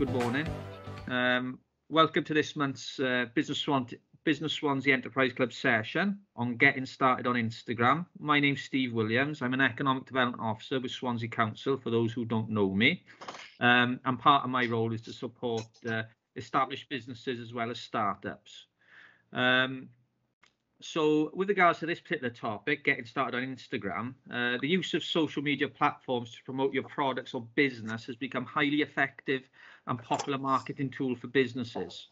good morning. Welcome to this month's Business Swansea Enterprise Club session on getting started on Instagram. My name's Steve Williams. I'm an Economic Development Officer with Swansea Council, for those who don't know me. And part of my role is to support established businesses as well as startups. So with regards to this particular topic, getting started on Instagram, the use of social media platforms to promote your products or business has become highly effective and popular marketing tool for businesses.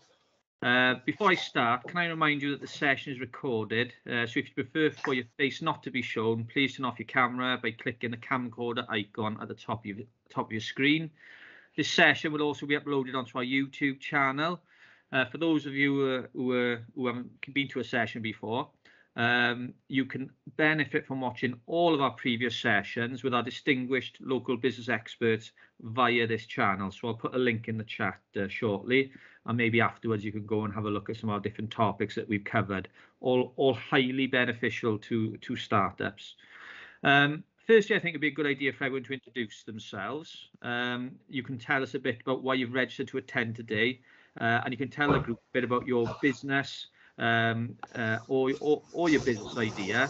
Before I start, can I remind you that the session is recorded, so if you prefer for your face not to be shown, please turn off your camera by clicking the camcorder icon at the top of your screen. This session will also be uploaded onto our YouTube channel. For those of you who haven't been to a session before, you can benefit from watching all of our previous sessions with our distinguished local business experts via this channel. So I'll put a link in the chat shortly, and maybe afterwards you can go and have a look at some of our different topics that we've covered, all highly beneficial to startups. Firstly, I think it'd be a good idea for everyone to introduce themselves. You can tell us a bit about why you've registered to attend today. And you can tell the group a bit about your business or your business idea,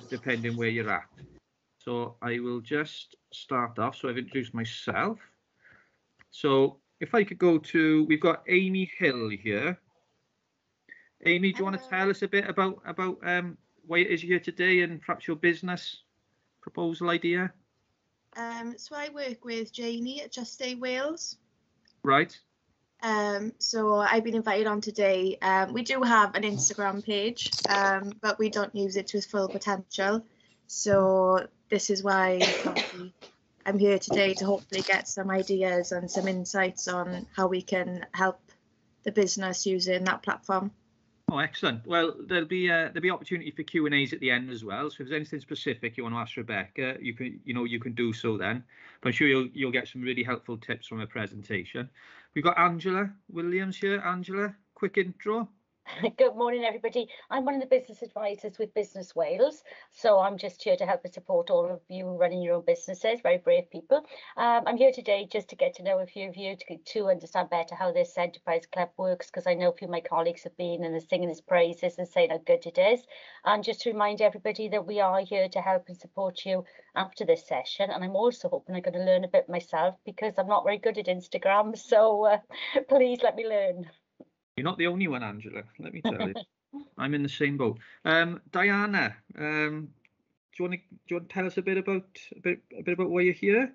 depending where you're at. So I will just start off. So I've introduced myself. So if I could go to, we've got Amy Hill here. Amy, do you want to tell us a bit about why it is you're here today and perhaps your business proposal idea? So I work with Janie at Just Stay Wales. Right. So I've been invited on today. We do have an Instagram page, but we don't use it to its full potential. So this is why I'm here today to hopefully get some ideas and some insights on how we can help the business using that platform. Oh, excellent. Well, there'll be opportunity for Q&As at the end as well. So if there's anything specific you want to ask Rebecca, you can do so then. But I'm sure you'll get some really helpful tips from her presentation. We've got Angela Williams here. Angela, quick intro. Good morning, everybody. I'm one of the business advisors with Business Wales, so I'm just here to help and support all of you running your own businesses, very brave people. I'm here today just to get to know a few of you, to understand better how this enterprise club works, because I know a few of my colleagues have been and are singing its praises and saying how good it is. And just to remind everybody that we are here to help and support you after this session. And I'm also hoping I'm going to learn a bit myself, because I'm not very good at Instagram, so please let me learn. You're not the only one, Angela, let me tell you. I'm in the same boat. Diana, do you want to tell us a bit about why you're here?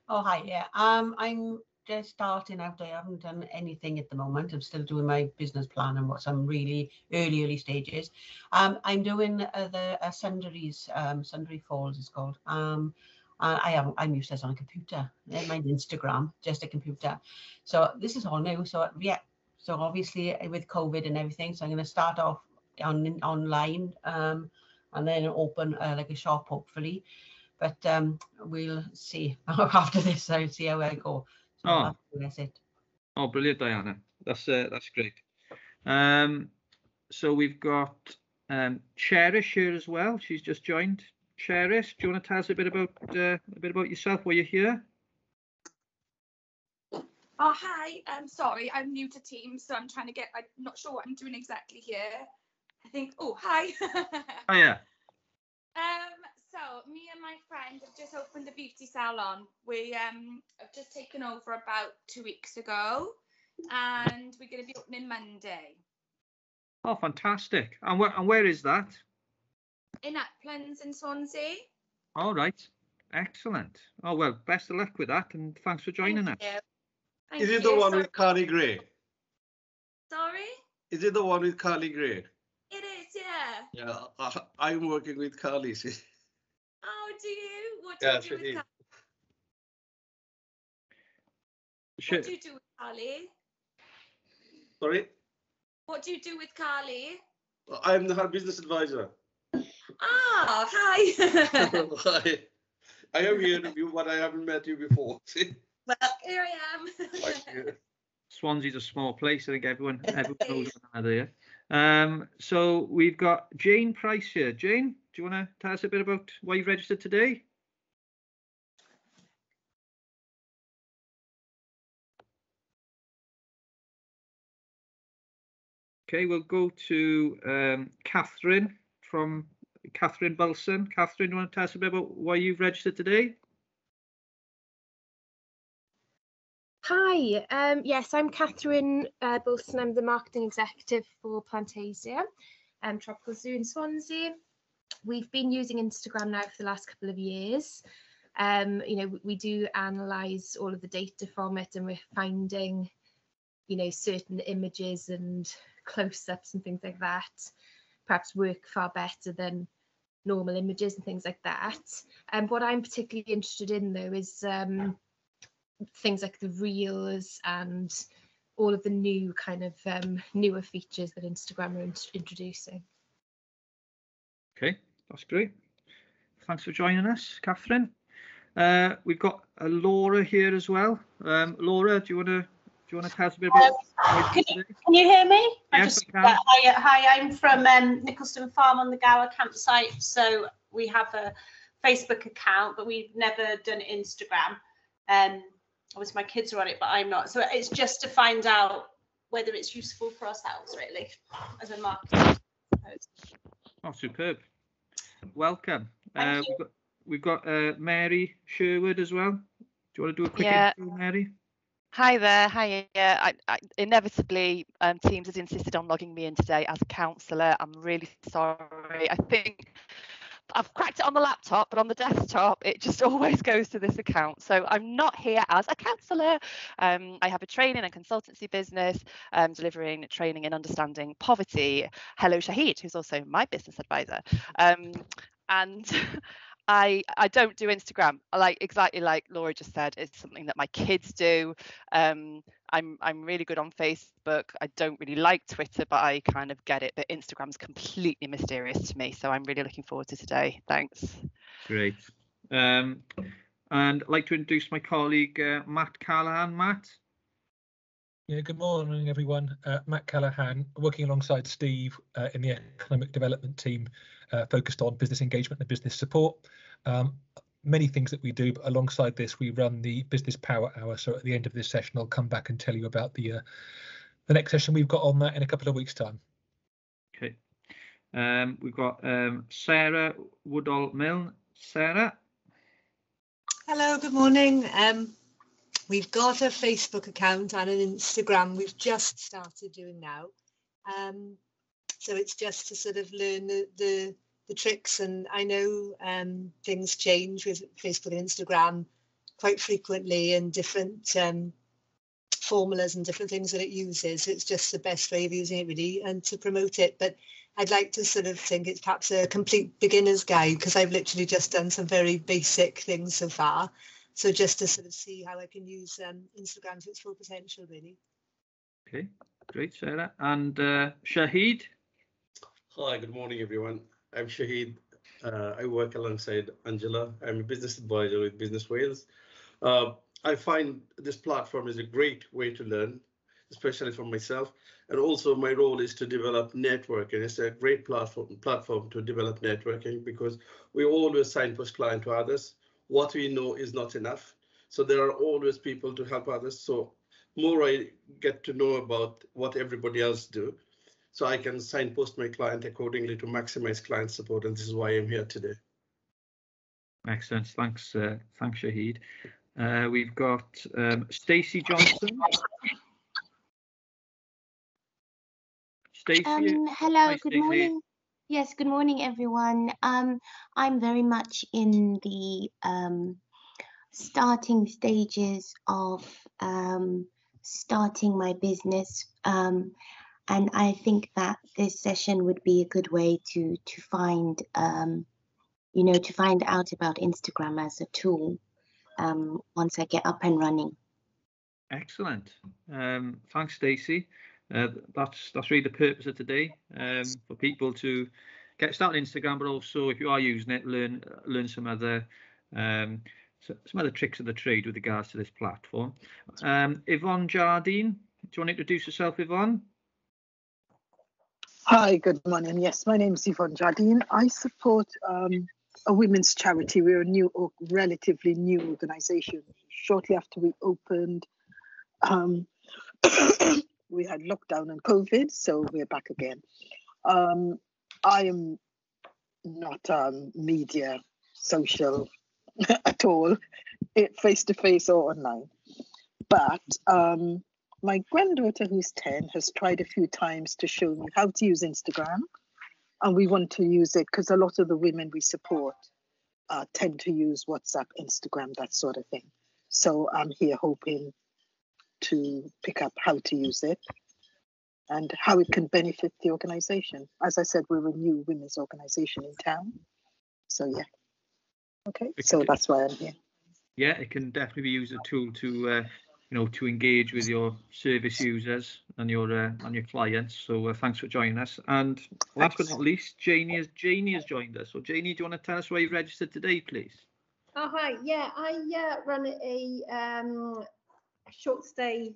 Oh, hi, yeah. I'm just starting out. I haven't done anything at the moment. I'm still doing my business plan and some really early stages. I'm doing the Sundries, Sundry Falls it's called. I'm useless on a computer. Never mind Instagram, just a computer. So this is all new. So yeah. So obviously with COVID and everything, so I'm going to start off online and then open like a shop hopefully. But we'll see after this. I'll see how I go. So that's it. Oh, brilliant, Diana. That's great. So we've got Cherish here as well. She's just joined. Cherish, do you want to tell us a bit about yourself? Why you're here? Oh, hi. Sorry, I'm new to Teams, so I'm trying to I'm not sure what I'm doing exactly here. I think, oh, hi. Oh, yeah. So me and my friend have just opened a beauty salon. We have just taken over about 2 weeks ago, and we're going to be opening Monday. Oh, fantastic. And where is that? In Uplands in Swansea. All right. Excellent. Oh, well, best of luck with that, and thanks for joining us. Is it the one with Carly Gray? Sorry? Is it the one with Carly Gray? It is, yeah. Yeah, I'm working with Carly. Oh, do you? What do you do with Carly? What do you do with Carly? Sorry? What do you do with Carly? I'm her business advisor. Ah, hi. Hi. I am here with you, but I haven't met you before. Well, here I am. Swansea's a small place. I think everyone knows one another here. So we've got Jane Price here. Jane, do you want to tell us a bit about why you've registered today? Okay, we'll go to Catherine Bulson. Catherine, do you want to tell us a bit about why you've registered today? Hi, yes, I'm Catherine Bulson. I'm the marketing executive for Plantasia, Tropical Zoo in Swansea. We've been using Instagram now for the last couple of years. We do analyse all of the data from it, and we're finding, certain images and close-ups and things like that perhaps work far better than normal images and things like that. And what I'm particularly interested in, though, is things like the reels and all of the new kind of newer features that Instagram are introducing. Okay, that's great. Thanks for joining us, Catherine. We've got Laura here as well. Laura, do you want to tell us a bit about? Can you hear me? Yes, I can. Hi, I'm from Nicholston Farm on the Gower campsite. So we have a Facebook account, but we've never done Instagram. Obviously, my kids are on it, but I'm not. So it's just to find out whether it's useful for ourselves, really, as a marketer. Oh, superb. Welcome. Thank you. We've got Mary Sherwood as well. Do you want to do a quick intro, Mary? Hi there. Hi. I inevitably, Teams has insisted on logging me in today as a counsellor. I'm really sorry. I think I've cracked it on the laptop, but on the desktop, it just always goes to this account. So I'm not here as a counsellor. I have a training and consultancy business delivering training in understanding poverty. Hello, Shahid, who's also my business advisor. And I don't do Instagram. Exactly like Laura just said, it's something that my kids do. I'm really good on Facebook. I don't really like Twitter, but I kind of get it. But Instagram's completely mysterious to me, so I'm really looking forward to today. Thanks. Great. And I'd like to introduce my colleague Matt Callahan. Matt. Yeah, good morning, everyone. Matt Callahan, working alongside Steve in the economic development team, focused on business engagement and business support. Many things that we do, but alongside this, we run the Business Power Hour. So at the end of this session, I'll come back and tell you about the next session we've got on that in a couple of weeks' time. Okay. We've got Sarah Woodall-Milne. Sarah. Hello, good morning. We've got a Facebook account and an Instagram we've just started doing now. So it's just to sort of learn the tricks, and I know things change with Facebook and Instagram quite frequently, and different formulas and different things that it uses. It's just the best way of using it, really, and to promote it. But I'd like to sort of think it's perhaps a complete beginner's guide, because I've literally just done some very basic things so far. So just to sort of see how I can use Instagram to its full potential, really. Okay, great, Sarah. And Shahid. Hi, good morning, everyone. I'm Shahid. I work alongside Angela. I'm a business advisor with Business Wales. I find this platform is a great way to learn, especially for myself. And also my role is to develop networking. It's a great platform to develop networking, because we always signpost client to others. What we know is not enough. So there are always people to help others. So more I get to know about what everybody else do, so I can signpost my client accordingly to maximize client support. And this is why I'm here today. Excellent. Thanks, thanks, Shahid. We've got Stacey Johnson. Stacey. Hello, Hi, good Stacey. morning. Yes, good morning, everyone. I'm very much in the starting stages of starting my business, and I think that this session would be a good way to find to find out about Instagram as a tool once I get up and running. Excellent. Thanks, Stacey. That's really the purpose of today, for people to get started on Instagram, but also if you are using it, learn some other tricks of the trade with regards to this platform. Yvonne Jardine, do you want to introduce yourself, Yvonne? Hi, good morning. Yes, my name is Yvonne Jardine. I support a women's charity. We're a relatively new organisation. Shortly after we opened, we had lockdown and COVID, so we're back again. I am not media social at all, face to face or online. But my granddaughter, who's 10, has tried a few times to show me how to use Instagram. And we want to use it because a lot of the women we support tend to use WhatsApp, Instagram, that sort of thing. So I'm here hoping to pick up how to use it and how it can benefit the organisation. As I said, we're a new women's organisation in town. So yeah. Okay, so that's why I'm here. Yeah, it can definitely be used as a tool to to engage with your service users and your clients. So thanks for joining us. And last but not least, Janie has joined us. So Janie, do you want to tell us where you've registered today, please? Oh hi, yeah, I run a short stay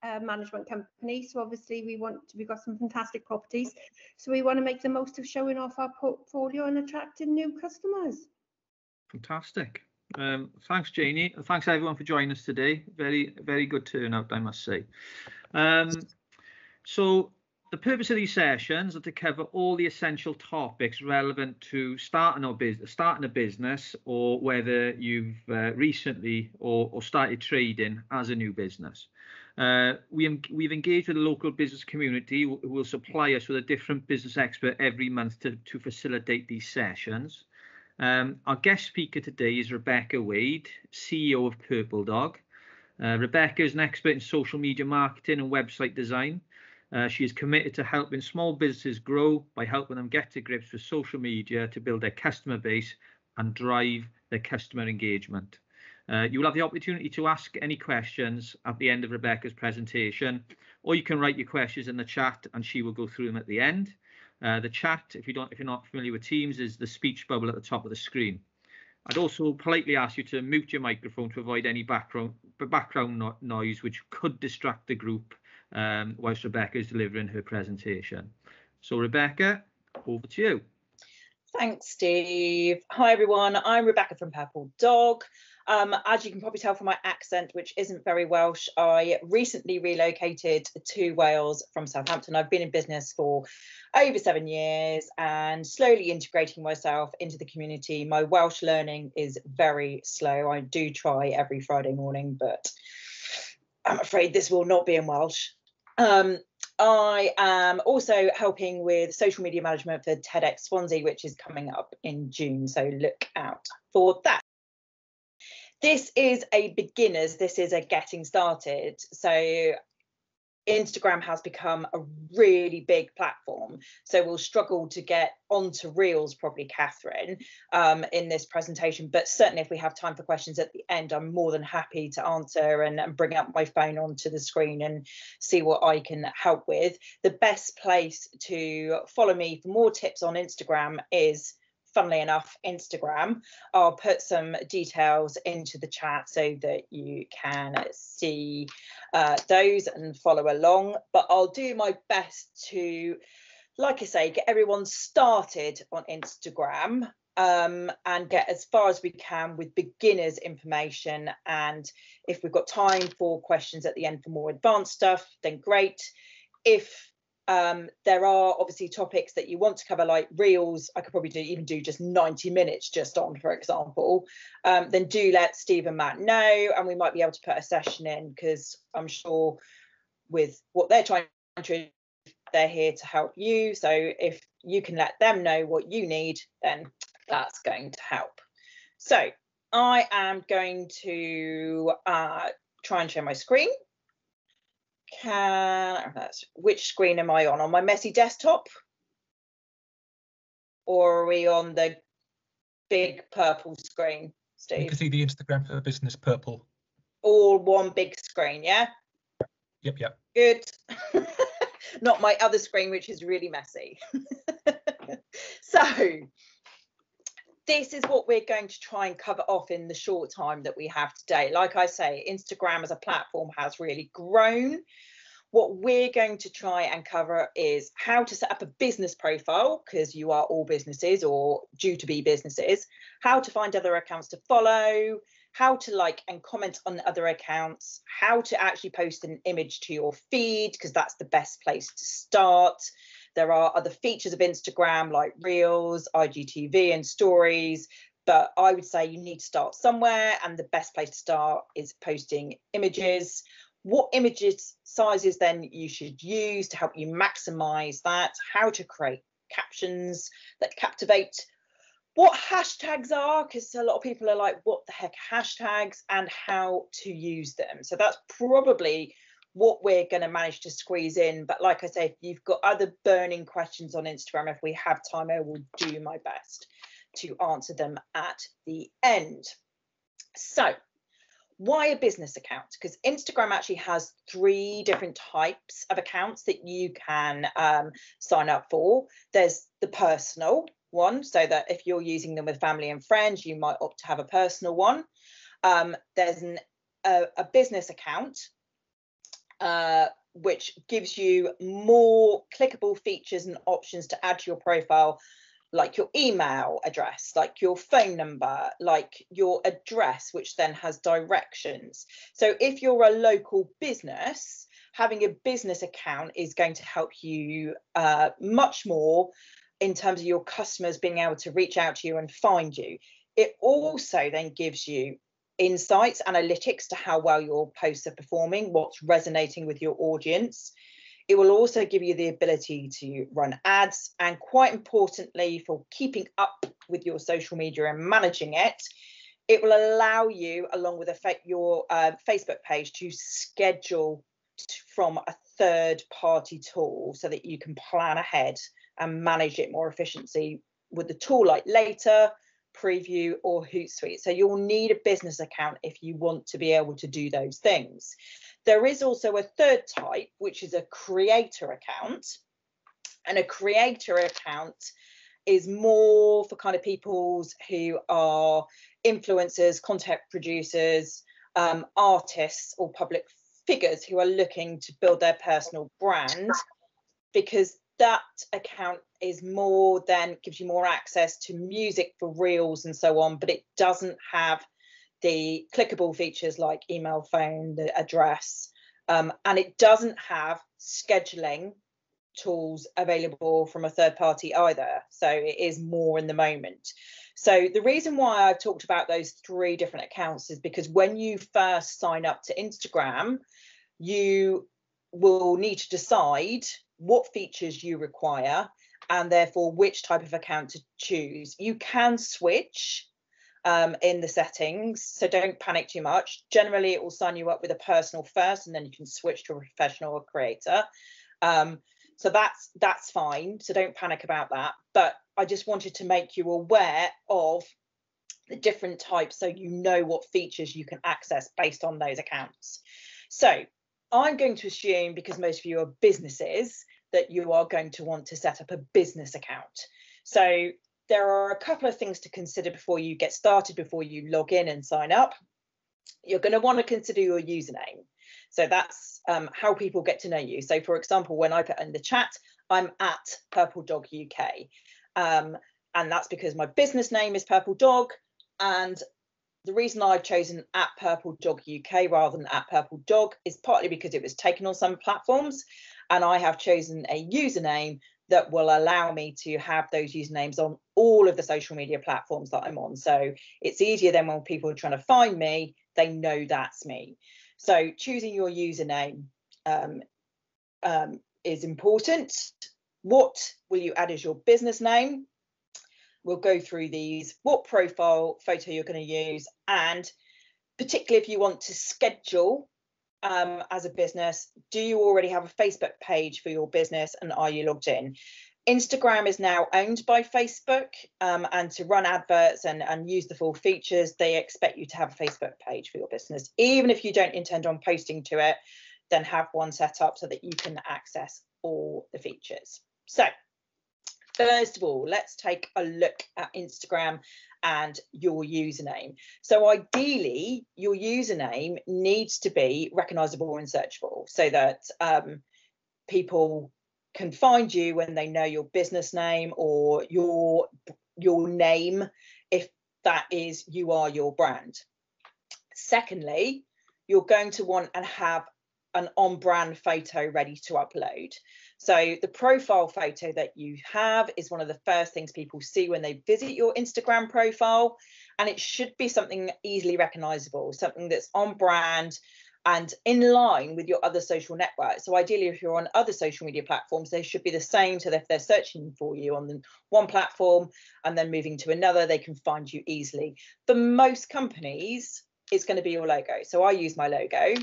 management company. So obviously we've got some fantastic properties. So we want to make the most of showing off our portfolio and attracting new customers. Fantastic. Thanks, Janie. Thanks everyone for joining us today. Very, very good turnout, I must say. So the purpose of these sessions are to cover all the essential topics relevant to starting a business, or whether you've recently or started trading as a new business. We've engaged with the local business community who will supply us with a different business expert every month to facilitate these sessions. Our guest speaker today is Rebecca Wade, CEO of Purple Dog. Rebecca is an expert in social media marketing and website design. She is committed to helping small businesses grow by helping them get to grips with social media to build their customer base and drive their customer engagement. You will have the opportunity to ask any questions at the end of Rebecca's presentation, or you can write your questions in the chat and she will go through them at the end. The chat, if you're not familiar with Teams, is the speech bubble at the top of the screen. I'd also politely ask you to mute your microphone to avoid any background noise which could distract the group whilst Rebecca is delivering her presentation. So Rebecca, over to you. Thanks, Steve. Hi everyone, I'm Rebecca from Purple Dog. As you can probably tell from my accent, which isn't very Welsh, I recently relocated to Wales from Southampton. I've been in business for over 7 years and slowly integrating myself into the community. My Welsh learning is very slow. I do try every Friday morning, but I'm afraid this will not be in Welsh. I am also helping with social media management for TEDx Swansea, which is coming up in June, so look out for that. This is a beginners, this is a getting started. So Instagram has become a really big platform, so we'll struggle to get onto Reels probably, Catherine, in this presentation, but certainly if we have time for questions at the end, I'm more than happy to answer and bring up my phone onto the screen and see what I can help with. The best place to follow me for more tips on Instagram is, funnily enough, Instagram. I'll put some details into the chat so that you can see those and follow along, but I'll do my best to, like I say, get everyone started on Instagram and get as far as we can with beginners information, and if we've got time for questions at the end for more advanced stuff, then great. If there are obviously topics that you want to cover, like Reels, I could probably even do just 90 minutes just on, for example, then do let Steve and Matt know, and we might be able to put a session in, because I'm sure with what they're trying to do, they're here to help you. So if you can let them know what you need, then that's going to help. So I am going to try and share my screen. Which screen am I on my messy desktop, or are we on the big purple screen, Steve? You can see the Instagram for Business purple. All one big screen, yeah? Yep. Good. Not my other screen, which is really messy. So this is what we're going to try and cover off in the short time that we have today. Like I say, Instagram as a platform has really grown. What we're going to try and cover is how to set up a business profile, because you are all businesses or due to be businesses, how to find other accounts to follow, how to like and comment on other accounts, how to actually post an image to your feed, because that's the best place to start. There are other features of Instagram like Reels, IGTV and Stories, but I would say you need to start somewhere, and the best place to start is posting images. What images sizes then you should use to help you maximize that, how to create captions that captivate, what hashtags are, because a lot of people are like, what the heck are hashtags, and how to use them. So that's probably what we're going to manage to squeeze in. But like I say, if you've got other burning questions on Instagram, if we have time, I will do my best to answer them at the end. So why a business account? Because Instagram actually has 3 different types of accounts that you can sign up for. There's the personal one, so that if you're using them with family and friends, you might opt to have a personal one. There's a business account, which gives you more clickable features and options to add to your profile, like your email address, like your phone number, like your address, which then has directions. So if you're a local business, having a business account is going to help you much more in terms of your customers being able to reach out to you and find you. It also then gives you insights, analytics to how well your posts are performing, what's resonating with your audience. It will also give you the ability to run ads, and quite importantly, for keeping up with your social media and managing it, it will allow you, along with your Facebook page, to schedule from a third-party tool so that you can plan ahead and manage it more efficiently with the tool like Later, Preview or Hootsuite. So you'll need a business account if you want to be able to do those things. There is also a third type, which is a creator account. And a creator account is more for kind of people who are influencers, content producers, artists or public figures who are looking to build their personal brand, because that account is more, then gives you more access to music for reels and so on, but it doesn't have the clickable features like email, phone, the address, and it doesn't have scheduling tools available from a third party either. So it is more in the moment. So the reason why I've talked about those 3 different accounts is because when you first sign up to Instagram, you will need to decide what features you require and therefore which type of account to choose. You can switch in the settings, so don't panic too much. Generally, it will sign you up with a personal first, and then you can switch to a professional or creator. So that's fine. So don't panic about that. But I just wanted to make you aware of the different types so you know what features you can access based on those accounts. So I'm going to assume, because most of you are businesses, that you are going to want to set up a business account. So there are a couple of things to consider before you get started, before you log in and sign up. You're going to want to consider your username. So that's how people get to know you. So for example, when I put in the chat, I'm at Purple Dog UK. And that's because my business name is Purple Dog. And the reason I've chosen at Purple Dog UK rather than at Purple Dog is partly because it was taken on some platforms, and I have chosen a username that will allow me to have those usernames on all of the social media platforms that I'm on. So it's easier then when people are trying to find me, they know that's me. So choosing your username is important. What will you add as your business name? We'll go through these, what profile photo you're going to use, and particularly if you want to schedule as a business, do you already have a Facebook page for your business and are you logged in? Instagram is now owned by Facebook, and to run adverts and use the full features, they expect you to have a Facebook page for your business. Even if you don't intend on posting to it, then have one set up so that you can access all the features. So first of all, let's take a look at Instagram and your username. So ideally, your username needs to be recognizable and searchable so that people can find you when they know your business name or your name, if that is you are your brand. Secondly, you're going to want and have an on-brand photo ready to upload. So the profile photo that you have is one of the first things people see when they visit your Instagram profile, and it should be something easily recognizable, something that's on brand and in line with your other social networks. So ideally, if you're on other social media platforms, they should be the same, so that if they're searching for you on the one platform and then moving to another, they can find you easily. For most companies, it's going to be your logo. So I use my logo.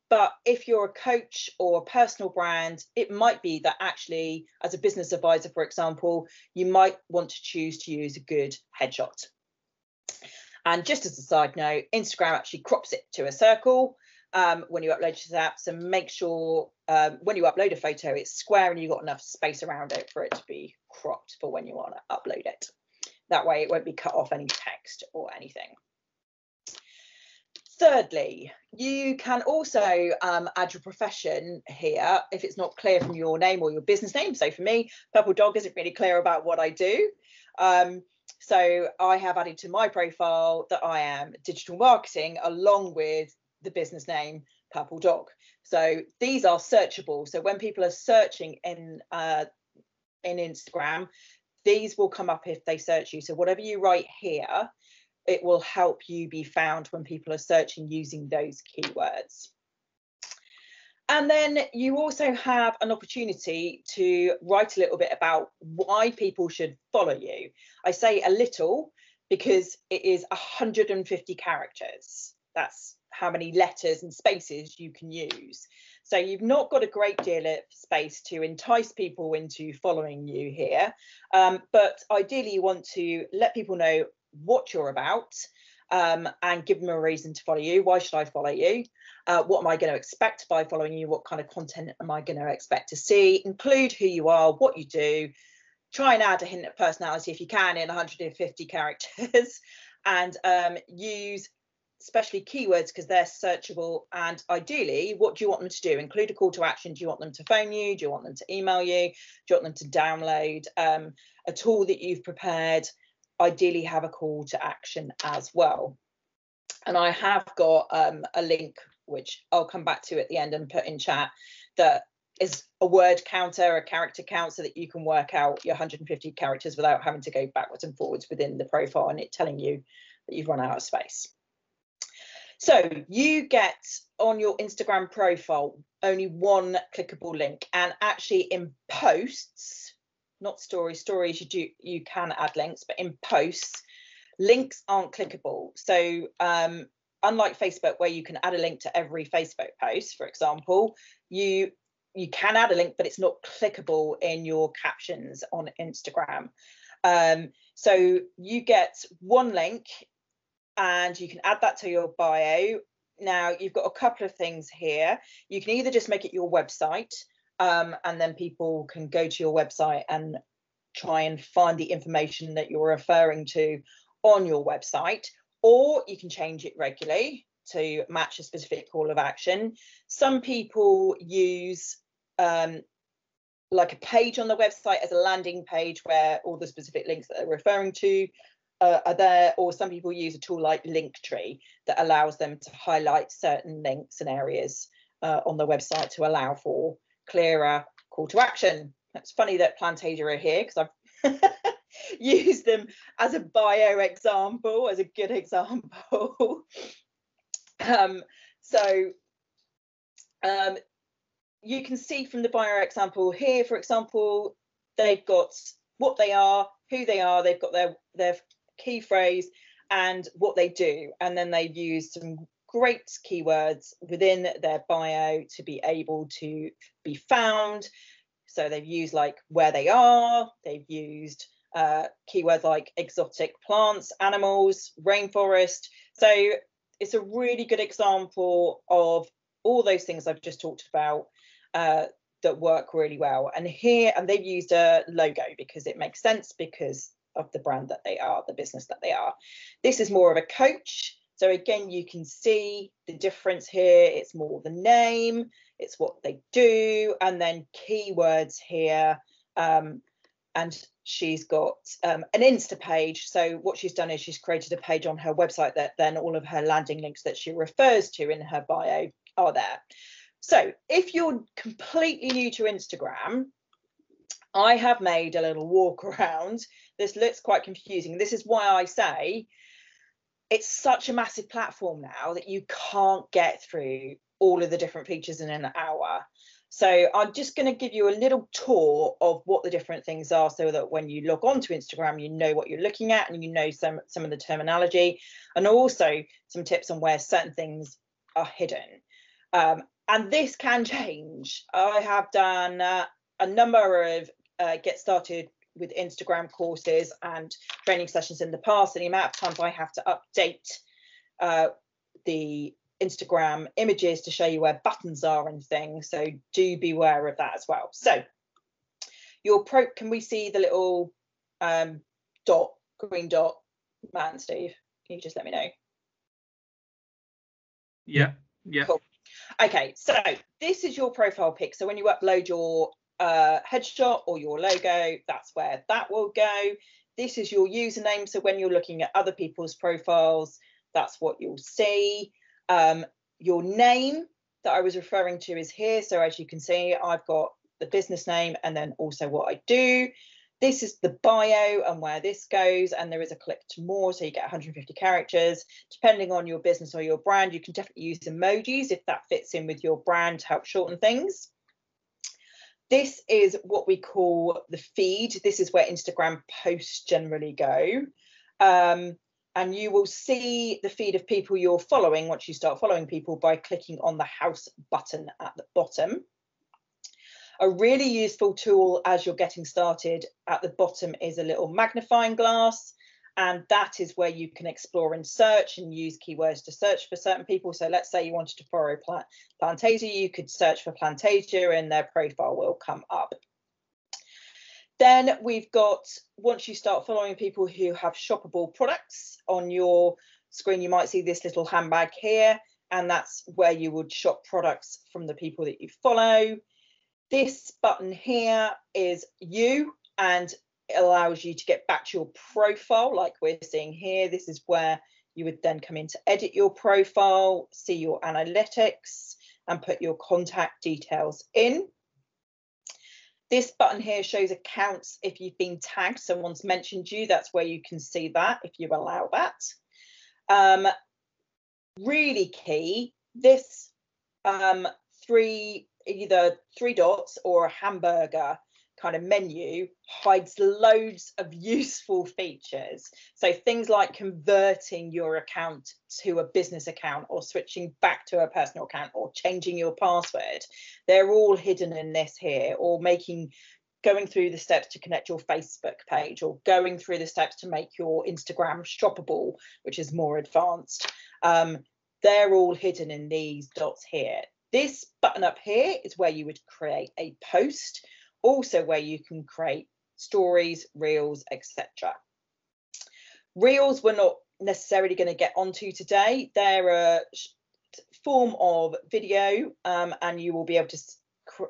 But if you're a coach or a personal brand, it might be that actually, as a business advisor, for example, you might want to choose to use a good headshot. And just as a side note, Instagram actually crops it to a circle when you upload to that. So make sure when you upload a photo, it's square and you've got enough space around it for it to be cropped for when you want to upload it. That way it won't be cut off any text or anything. Thirdly, you can also add your profession here if it's not clear from your name or your business name. So for me, Purple Dog isn't really clear about what I do. So I have added to my profile that I am digital marketing along with the business name Purple Dog. So these are searchable. So when people are searching in Instagram, these will come up if they search you. So whatever you write here, it will help you be found when people are searching using those keywords. And then you also have an opportunity to write a little bit about why people should follow you. I say a little because it is 150 characters. That's how many letters and spaces you can use. So you've not got a great deal of space to entice people into following you here. But ideally you want to let people know what you're about and give them a reason to follow you. Why should I follow you? What am I going to expect by following you? What kind of content am I going to expect to see? Include who you are, what you do. Try and add a hint of personality if you can in 150 characters and use especially keywords because they're searchable. And ideally, what do you want them to do? Include a call to action. Do you want them to phone you? Do you want them to email you? Do you want them to download a tool that you've prepared? Ideally have a call to action as well. And I have got a link which I'll come back to at the end and put in chat that is a word counter, a character count, so that you can work out your 150 characters without having to go backwards and forwards within the profile and it telling you that you've run out of space. So you get on your Instagram profile only one clickable link, and actually in posts, not stories, you can add links, but in posts, links aren't clickable. So unlike Facebook, where you can add a link to every Facebook post, for example, you can add a link, but it's not clickable in your captions on Instagram. So you get one link and you can add that to your bio. Now you've got a couple of things here. You can either just make it your website, and then people can go to your website and try and find the information that you're referring to on your website, or you can change it regularly to match a specific call of action. Some people use like a page on the website as a landing page where all the specific links that they're referring to are there, or some people use a tool like Linktree that allows them to highlight certain links and areas on the website to allow for clearer call to action. It's funny that Plantasia are here because I've used them as a bio example, as a good example. You can see from the bio example here, for example, they've got what they are, who they are, they've got their key phrase and what they do, and then they've used some great keywords within their bio to be able to be found. So they've used like where they are, they've used keywords like exotic plants, animals, rainforest. So it's a really good example of all those things I've just talked about that work really well. And they've used a logo because it makes sense because of the brand that they are, the business that they are. This is more of a coach. So again, you can see the difference here. It's more the name, it's what they do, and then keywords here and she's got an Insta page. So what she's done is she's created a page on her website that then all of her landing links that she refers to in her bio are there. So if you're completely new to Instagram, I have made a little walk around. This looks quite confusing. This is why I say it's such a massive platform now that you can't get through all of the different features in an hour. So I'm just going to give you a little tour of what the different things are, so that when you log on to Instagram, you know what you're looking at and you know some of the terminology, and also some tips on where certain things are hidden. And this can change. I have done a number of get started with Instagram courses and training sessions in the past, and the amount of times I have to update the Instagram images to show you where buttons are and things, so do beware of that as well. So can we see the little green dot, man, Steve? Can you just let me know? Yeah. Cool. Okay, so this is your profile pic. So when you upload your headshot or your logo, that's where that will go. This is your username, so when you're looking at other people's profiles, that's what you'll see. Your name that I was referring to is here. So as you can see, I've got the business name and then also what I do. This is the bio and where this goes, and there is a click to more, so you get 150 characters. Depending on your business or your brand, you can definitely use emojis if that fits in with your brand to help shorten things. This is what we call the feed. This is where Instagram posts generally go. And you will see the feed of people you're following once you start following people by clicking on the house button at the bottom. A really useful tool as you're getting started at the bottom is a little magnifying glass, and that is where you can explore and search and use keywords to search for certain people. So let's say you wanted to follow Plantasia, you could search for Plantasia and their profile will come up. Then we've got, once you start following people who have shoppable products on your screen, you might see this little handbag here, and that's where you would shop products from the people that you follow. This button here is you, and it allows you to get back to your profile like we're seeing here. This is where you would then come in to edit your profile, see your analytics, and put your contact details in. This button here shows accounts if you've been tagged, someone's mentioned you, that's where you can see that if you allow that. Really key, this either three dots or a hamburger kind of menu hides loads of useful features. So things like converting your account to a business account or switching back to a personal account or changing your password, they're all hidden in this here, or going through the steps to connect your Facebook page, or going through the steps to make your Instagram shoppable, which is more advanced. They're all hidden in these dots here. This button up here is where you would create a post, also where you can create stories, reels, etc. Reels we're not necessarily going to get onto today. They're a form of video, and you will be able to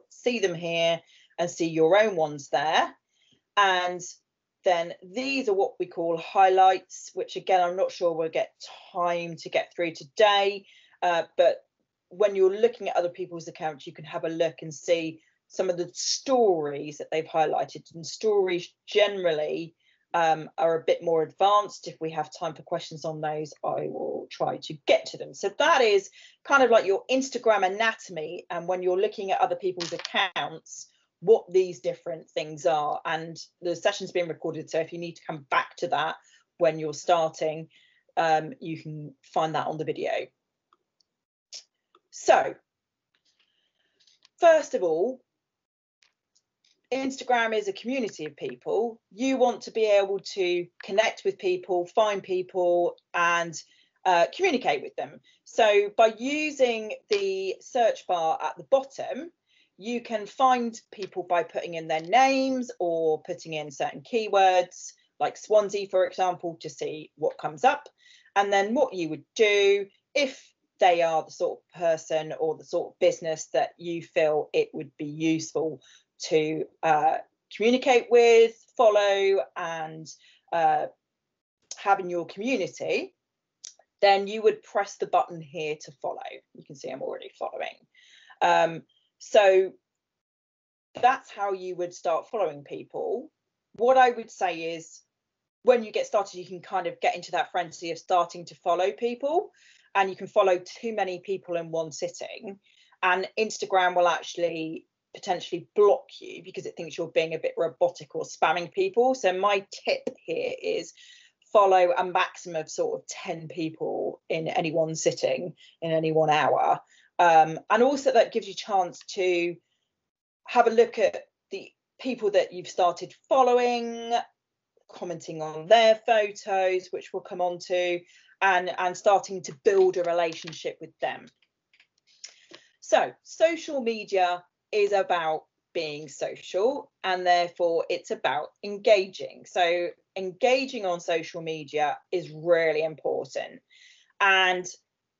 see them here and see your own ones there. And then these are what we call highlights, which again, I'm not sure we'll get time to get through today, but when you're looking at other people's accounts, you can have a look and see some of the stories that they've highlighted, and stories generally are a bit more advanced. If we have time for questions on those, I will try to get to them. So that is kind of like your Instagram anatomy, and when you're looking at other people's accounts, what these different things are. And the session's being recorded, so if you need to come back to that when you're starting, you can find that on the video. So first of all, Instagram is a community of people. You want to be able to connect with people, find people, and communicate with them. So by using the search bar at the bottom, you can find people by putting in their names or putting in certain keywords like Swansea, for example, to see what comes up. And then what you would do, if they are the sort of person or the sort of business that you feel it would be useful to communicate with, follow, and have in your community, then you would press the button here to follow. You can see I'm already following. So that's how you would start following people. What I would say is, when you get started, you can kind of get into that frenzy of starting to follow people, and you can follow too many people in one sitting, and Instagram will actually potentially block you because it thinks you're being a bit robotic or spamming people. So my tip here is follow a maximum of sort of 10 people in any one sitting in any 1 hour. And also that gives you a chance to have a look at the people that you've started following, commenting on their photos, which we'll come on to, and starting to build a relationship with them. So social media is about being social, and therefore it's about engaging. So engaging on social media is really important, and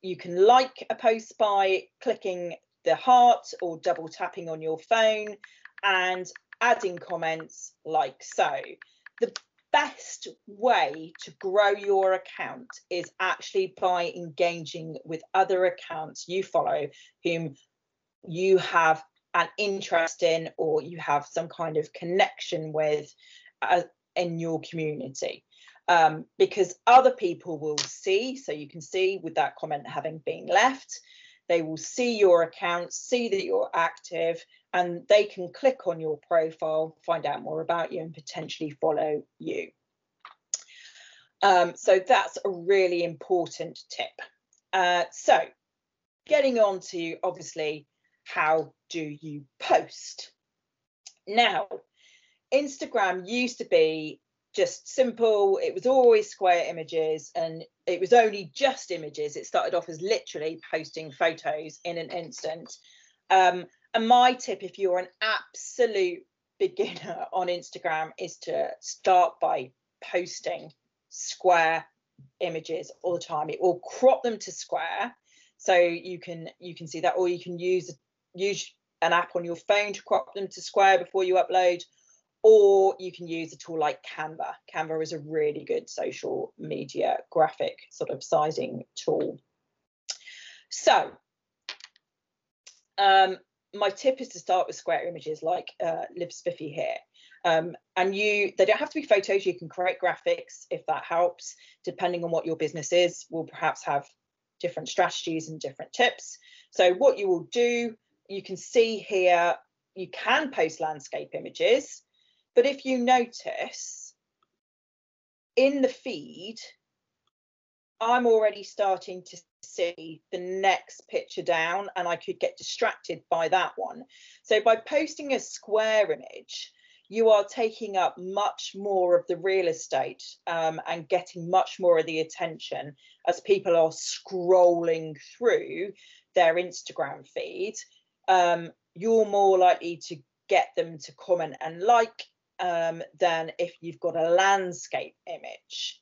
you can like a post by clicking the heart or double tapping on your phone and adding comments like so. The best way to grow your account is actually by engaging with other accounts you follow whom you have an interest in, or you have some kind of connection with in your community, because other people will see, so you can see with that comment having been left, they will see your account, see that you're active, and they can click on your profile, find out more about you, and potentially follow you. So that's a really important tip. So getting on to, obviously, how do you post? Now, Instagram used to be just simple. It was always square images, and it was only just images. It started off as literally posting photos in an instant. And my tip, if you're an absolute beginner on Instagram, is to start by posting square images all the time. It will crop them to square, so you can see that, or you can use an app on your phone to crop them to square before you upload, or you can use a tool like Canva. Canva is a really good social media graphic sort of sizing tool. So my tip is to start with square images like Liv Spiffy here. And they don't have to be photos. You can create graphics if that helps. Depending on what your business is, we'll perhaps have different strategies and different tips. So what you will do, you can see here, you can post landscape images, but if you notice in the feed, I'm already starting to see the next picture down, and I could get distracted by that one. So by posting a square image, you are taking up much more of the real estate and getting much more of the attention as people are scrolling through their Instagram feed. You're more likely to get them to comment and like than if you've got a landscape image.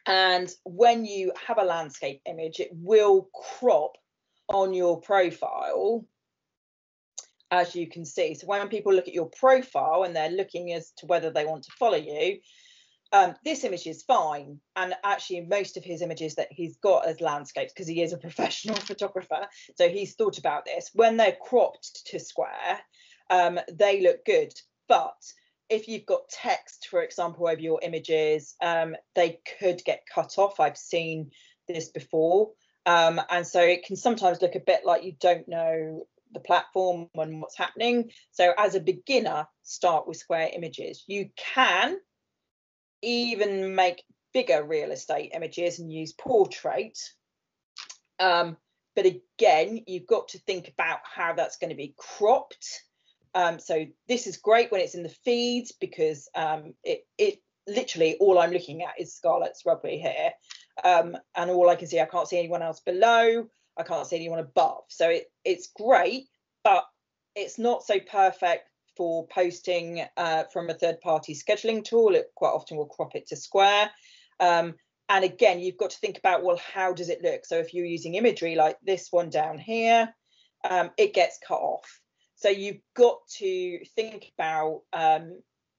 And when you have a landscape image, it will crop on your profile, as you can see. So when people look at your profile and they're looking as to whether they want to follow you, this image is fine. And actually most of his images that he's got as landscapes, because he is a professional photographer, so he's thought about this. When they're cropped to square, they look good. But if you've got text, for example, over your images, they could get cut off. I've seen this before. And so it can sometimes look a bit like you don't know the platform and what's happening. So as a beginner, start with square images. You can even make bigger real estate images and use portrait. But again, you've got to think about how that's going to be cropped. So this is great when it's in the feeds, because it literally all I'm looking at is Scarlett's rugby here, and all I can see, I can't see anyone else below, I can't see anyone above. So it's great, but it's not so perfect for posting from a third-party scheduling tool. It quite often will crop it to square. And again, you've got to think about, well, how does it look? So if you're using imagery like this one down here, it gets cut off. So you've got to think about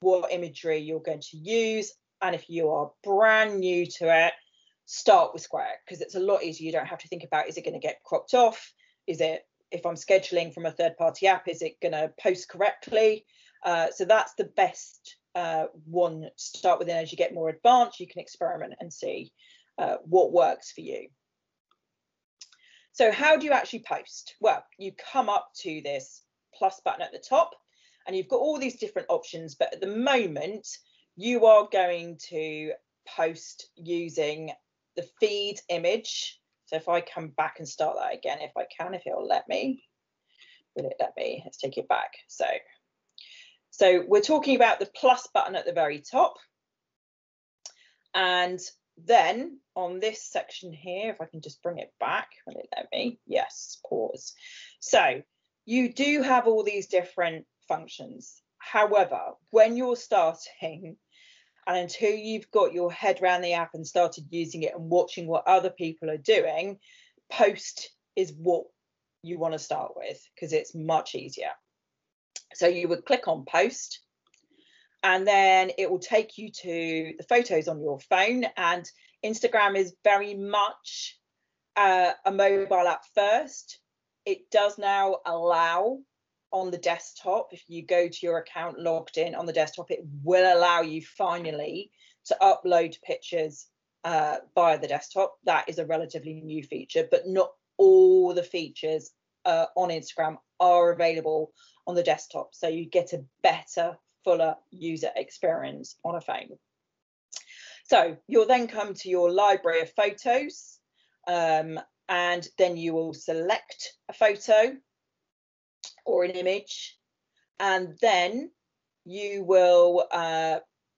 what imagery you're going to use. And if you are brand new to it, start with square, because it's a lot easier. You don't have to think about, is it going to get cropped off? Is it, if I'm scheduling from a third-party app, is it going to post correctly? So that's the best one to start with. And as you get more advanced, you can experiment and see what works for you. So how do you actually post? Well, you come up to this plus button at the top, and you've got all these different options, but at the moment you are going to post using the feed image. So if I come back and start that again, if I can, if it'll let me, will it let me? Let's take it back. So we're talking about the plus button at the very top, and then on this section here, if I can just bring it back, will it let me? Yes, pause. So you do have all these different functions. However, when you're starting, and until you've got your head around the app and started using it and watching what other people are doing, post is what you want to start with, because it's much easier. So you would click on post, and then it will take you to the photos on your phone. And Instagram is very much a mobile app first. It does now allow on the desktop, if you go to your account logged in on the desktop, it will allow you finally to upload pictures via the desktop. That is a relatively new feature, but not all the features on Instagram are available on the desktop. So you get a better, fuller user experience on a phone. So you'll then come to your library of photos, and then you will select a photo or an image, and then you will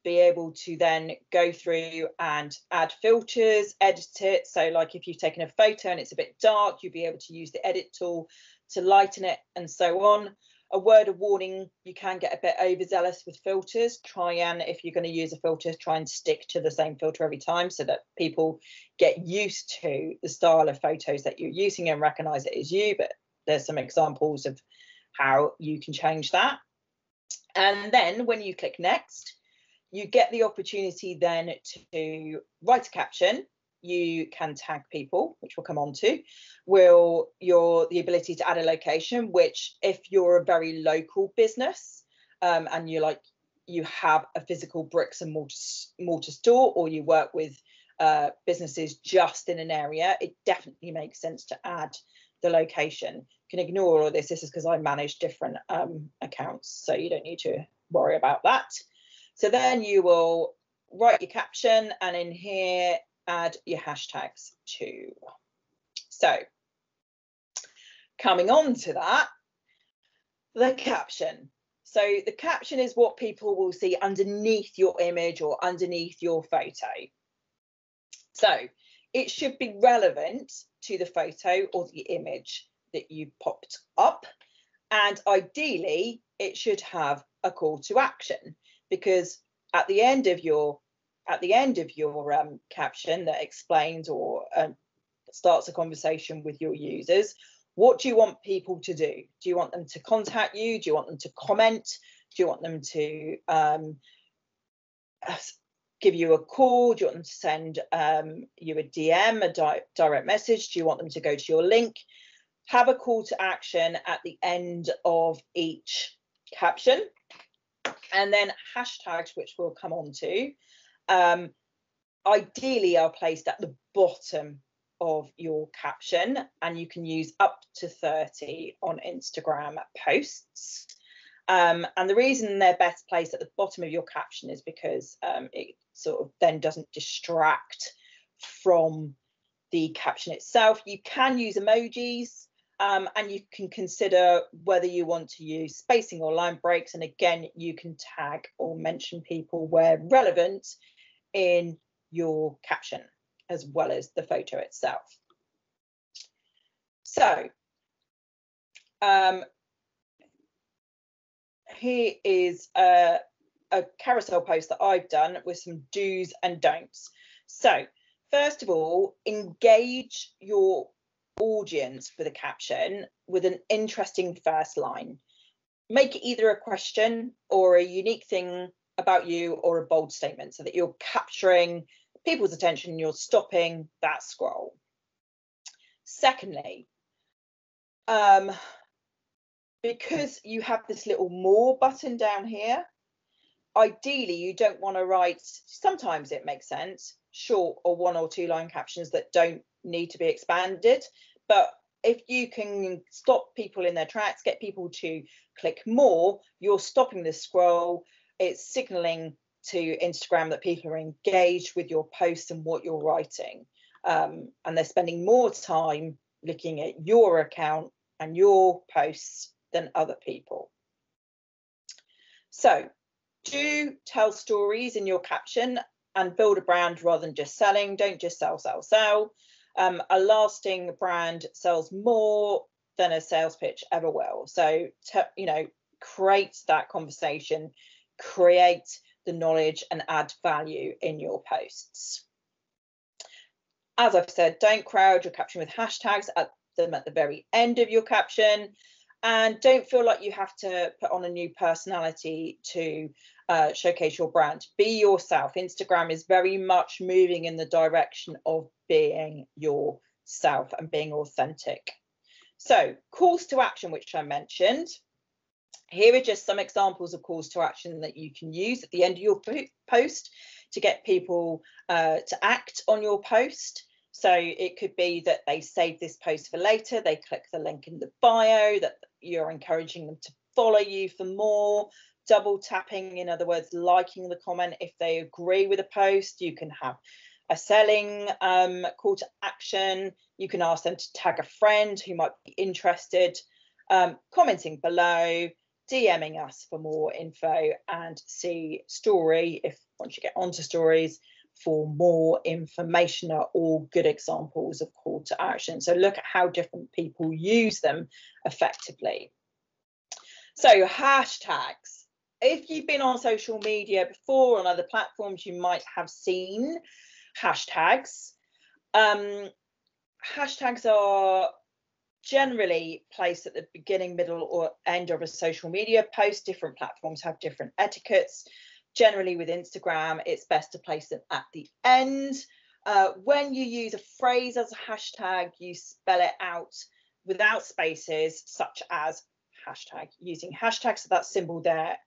be able to then go through and add filters, edit it. So like if you've taken a photo and it's a bit dark, you'll be able to use the edit tool to lighten it, and so on. A word of warning, you can get a bit overzealous with filters. Try and, if you're going to use a filter, try and stick to the same filter every time, so that people get used to the style of photos that you're using and recognize it as you. But there's some examples of how you can change that. And then when you click next, you get the opportunity then to write a caption. You can tag people, which we'll come on to. The ability to add a location, which if you're a very local business and you have a physical bricks and mortar store, or you work with businesses just in an area, it definitely makes sense to add the location. You can ignore all of this. This is because I manage different accounts, so you don't need to worry about that. So then you will write your caption, and in here add your hashtags too. So coming on to that, the caption. So the caption is what people will see underneath your image or underneath your photo. So it should be relevant to the photo or the image that you popped up, and ideally it should have a call to action, because at the end of your caption that explains or starts a conversation with your users, what do you want people to do? Do you want them to contact you? Do you want them to comment? Do you want them to give you a call? Do you want them to send you a DM, a direct message? Do you want them to go to your link? Have a call to action at the end of each caption, and then hashtags, which we'll come on to, ideally are placed at the bottom of your caption, and you can use up to 30 on Instagram posts. And the reason they're best placed at the bottom of your caption is because it sort of then doesn't distract from the caption itself. You can use emojis, and you can consider whether you want to use spacing or line breaks. And again, you can tag or mention people where relevant in your caption, as well as the photo itself. So here is a carousel post that I've done with some do's and don'ts. So first of all, engage your audience with a caption with an interesting first line. make it either a question or a unique thing about you or a bold statement, so that you're capturing people's attention, you're stopping that scroll. Secondly, because you have this little more button down here, ideally you don't want to write, sometimes it makes sense, short or 1 or 2 line captions that don't need to be expanded, but if you can stop people in their tracks, get people to click more, you're stopping the scroll. It's signaling to Instagram that people are engaged with your post and what you're writing, and they're spending more time looking at your account and your posts than other people. So do tell stories in your caption and build a brand rather than just selling. Don't just sell, sell, sell. A lasting brand sells more than a sales pitch ever will. So, you know, create that conversation, create the knowledge and add value in your posts. As I've said, don't crowd your caption with hashtags at the very end of your caption, and don't feel like you have to put on a new personality to showcase your brand. Be yourself. Instagram is very much moving in the direction of being yourself and being authentic. So calls to action, which I mentioned. Here are just some examples of calls to action that you can use at the end of your post to get people to act on your post. So it could be that they save this post for later, they click the link in the bio, that you're encouraging them to follow you for more, double tapping, in other words, liking the comment if they agree with a post. You can have a selling call to action. You can ask them to tag a friend who might be interested, commenting below, DMing us for more info, and see story if once you get onto stories for more information are all good examples of call to action. So look at how different people use them effectively. So hashtags. If you've been on social media before on other platforms, you might have seen hashtags. Hashtags are generally placed at the beginning, middle or end of a social media post. Different platforms have different etiquettes. Generally with Instagram, it's best to place them at the end. When you use a phrase as a hashtag, you spell it out without spaces, such as hashtag. Using hashtags, so that symbol there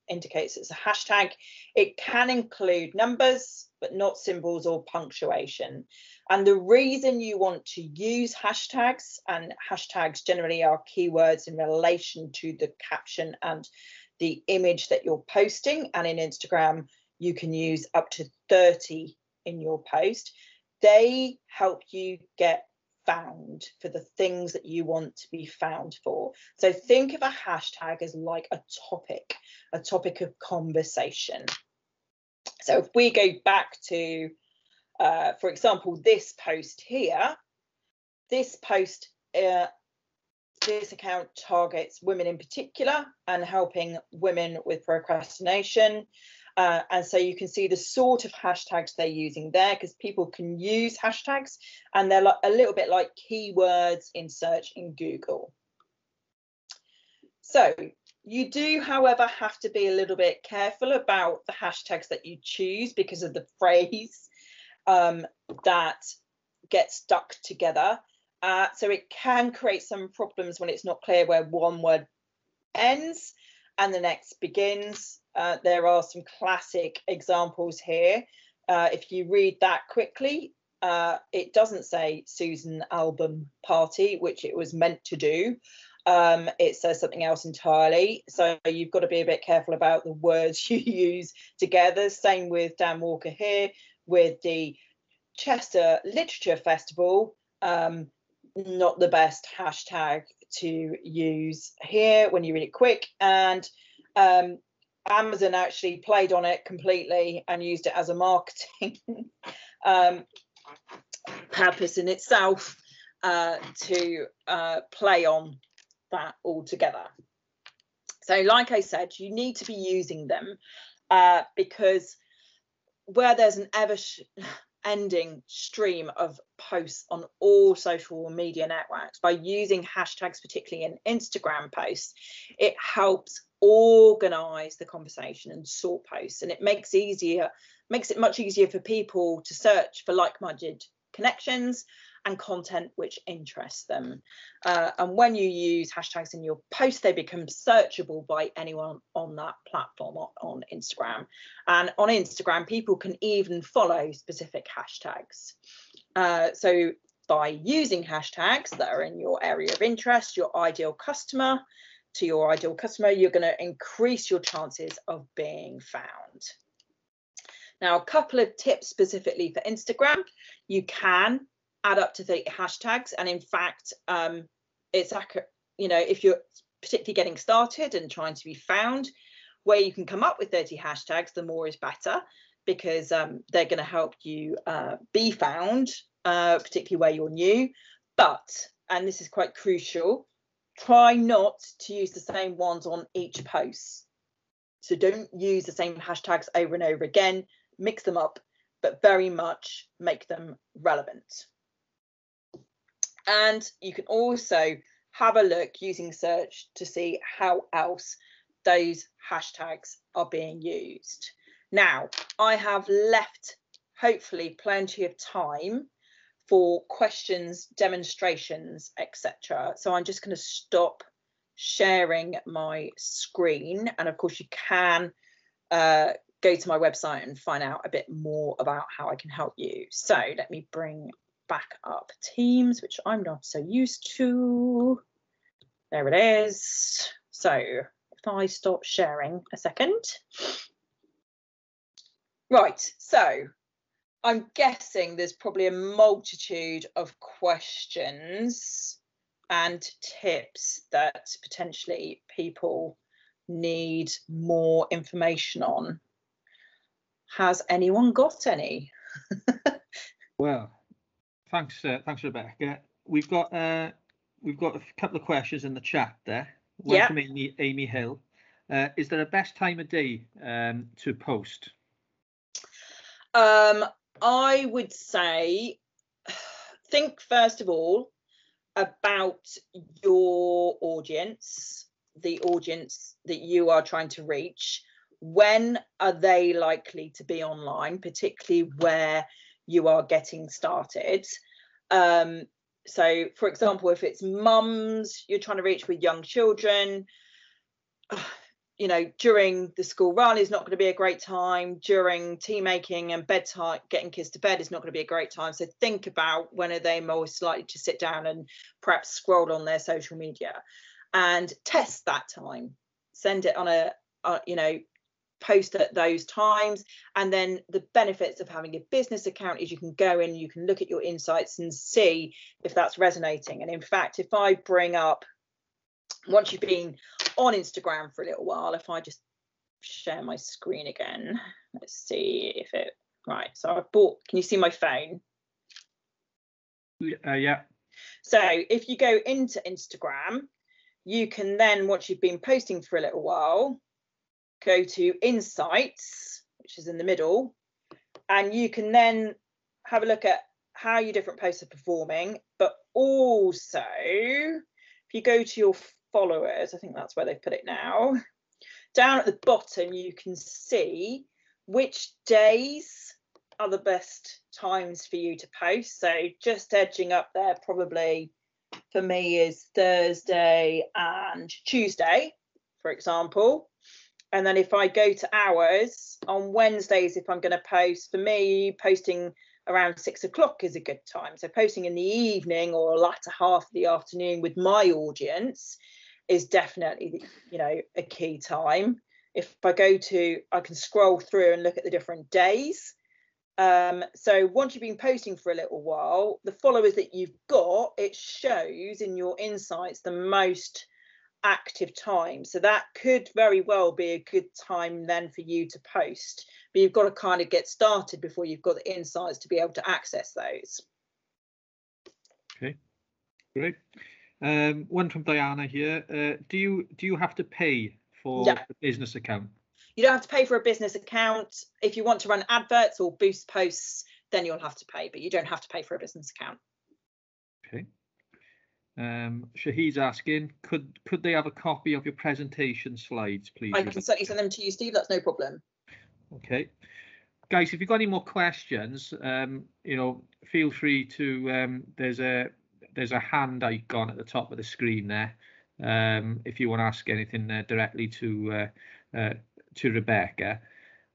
indicates it's a hashtag. It can include numbers, but not symbols or punctuation. And the reason you want to use hashtags, and hashtags generally are keywords in relation to the caption and the image that you're posting, and in Instagram you can use up to 30 in your post. They help you get found for the things that you want to be found for. So think of a hashtag as like a topic of conversation. So if we go back to for example this post here, this post this account targets women in particular and helping women with procrastination. And so you can see the sort of hashtags they're using there, because people can use hashtags and they're like a little bit like keywords in search in Google. So you do, however, have to be a little bit careful about the hashtags that you choose because of the phrase that gets stuck together. So it can create some problems when it's not clear where one word ends and the next begins. There are some classic examples here. If you read that quickly, it doesn't say Susan album party, which it was meant to do. It says something else entirely. So you've got to be a bit careful about the words you use together. Same with Dan Walker here with the Chester Literature Festival. Not the best hashtag to use here when you read it quick. And Amazon actually played on it completely and used it as a marketing purpose in itself to play on that altogether. So like I said, you need to be using them because where there's an never-ending stream of posts on all social media networks. By using hashtags, particularly in Instagram posts, it helps organize the conversation and sort posts, and it makes it much easier for people to search for like-minded connections and content which interests them. And when you use hashtags in your post, they become searchable by anyone on that platform, on Instagram. And on Instagram, people can even follow specific hashtags. So by using hashtags that are in your area of interest, your ideal customer, you're going to increase your chances of being found. Now, a couple of tips specifically for Instagram. You can add up to 30 hashtags, and in fact, it's accurate. You know, if you're particularly getting started and trying to be found, where you can come up with 30 hashtags, the more is better, because they're going to help you be found, particularly where you're new. But, and this is quite crucial, try not to use the same ones on each post. So don't use the same hashtags over and over again. Mix them up, but very much make them relevant. And you can also have a look using search to see how else those hashtags are being used. Now, I have left hopefully plenty of time for questions, demonstrations, etc. So I'm just going to stop sharing my screen, and of course you can go to my website and find out a bit more about how I can help you. So let me bring back up Teams, which I'm not so used to. There it is. So if I stop sharing a second. Right, so I'm guessing there's probably a multitude of questions and tips that potentially people need more information on. Has anyone got any? Well, thanks, Rebecca. We've got a couple of questions in the chat there. One from Amy Hill. Is there a best time of day to post? I would say, think first of all about your audience, the audience that you are trying to reach. When are they likely to be online, particularly where you are getting started? So, for example, if it's mums you're trying to reach with young children, you know, during the school run is not going to be a great time. During tea making and bedtime, getting kids to bed is not going to be a great time. So think about when are they most likely to sit down and perhaps scroll on their social media, and test that time. Send it on a you know, post at those times. And then the benefits of having a business account is you can go in, you can look at your insights and see if that's resonating. And in fact, if I bring up, once you've been on Instagram for a little while, if I just share my screen again, let's see if it, right, so I've bought, can you see my phone? Yeah. So if you go into Instagram, you can then, once you've been posting for a little while, go to Insights, which is in the middle, and you can then have a look at how your different posts are performing. But also, if you go to your followers, I think that's where they've put it now, down at the bottom you can see which days are the best times for you to post. So just edging up there probably for me is Thursday and Tuesday, for example. And then if I go to hours, on Wednesdays, if I'm going to post, for me, posting around 6 o'clock is a good time. So posting in the evening or latter half of the afternoon with my audience is definitely, you know, a key time. If I go to, I can scroll through and look at the different days. So once you've been posting for a little while, the followers that you've got, it shows in your insights the most active time. So that could very well be a good time then for you to post, but you've got to kind of get started before you've got the insights to be able to access those. Okay, great. One from Diana here. Do you have to pay for the business account? You don't have to pay for a business account. If you want to run adverts or boost posts, then you'll have to pay, but you don't have to pay for a business account. Okay. Shahid's asking, could they have a copy of your presentation slides, please? I can certainly send them to you, Steve. That's no problem. Okay. Guys, if you've got any more questions, you know, feel free to, there's a hand icon at the top of the screen there. If you want to ask anything directly to Rebecca.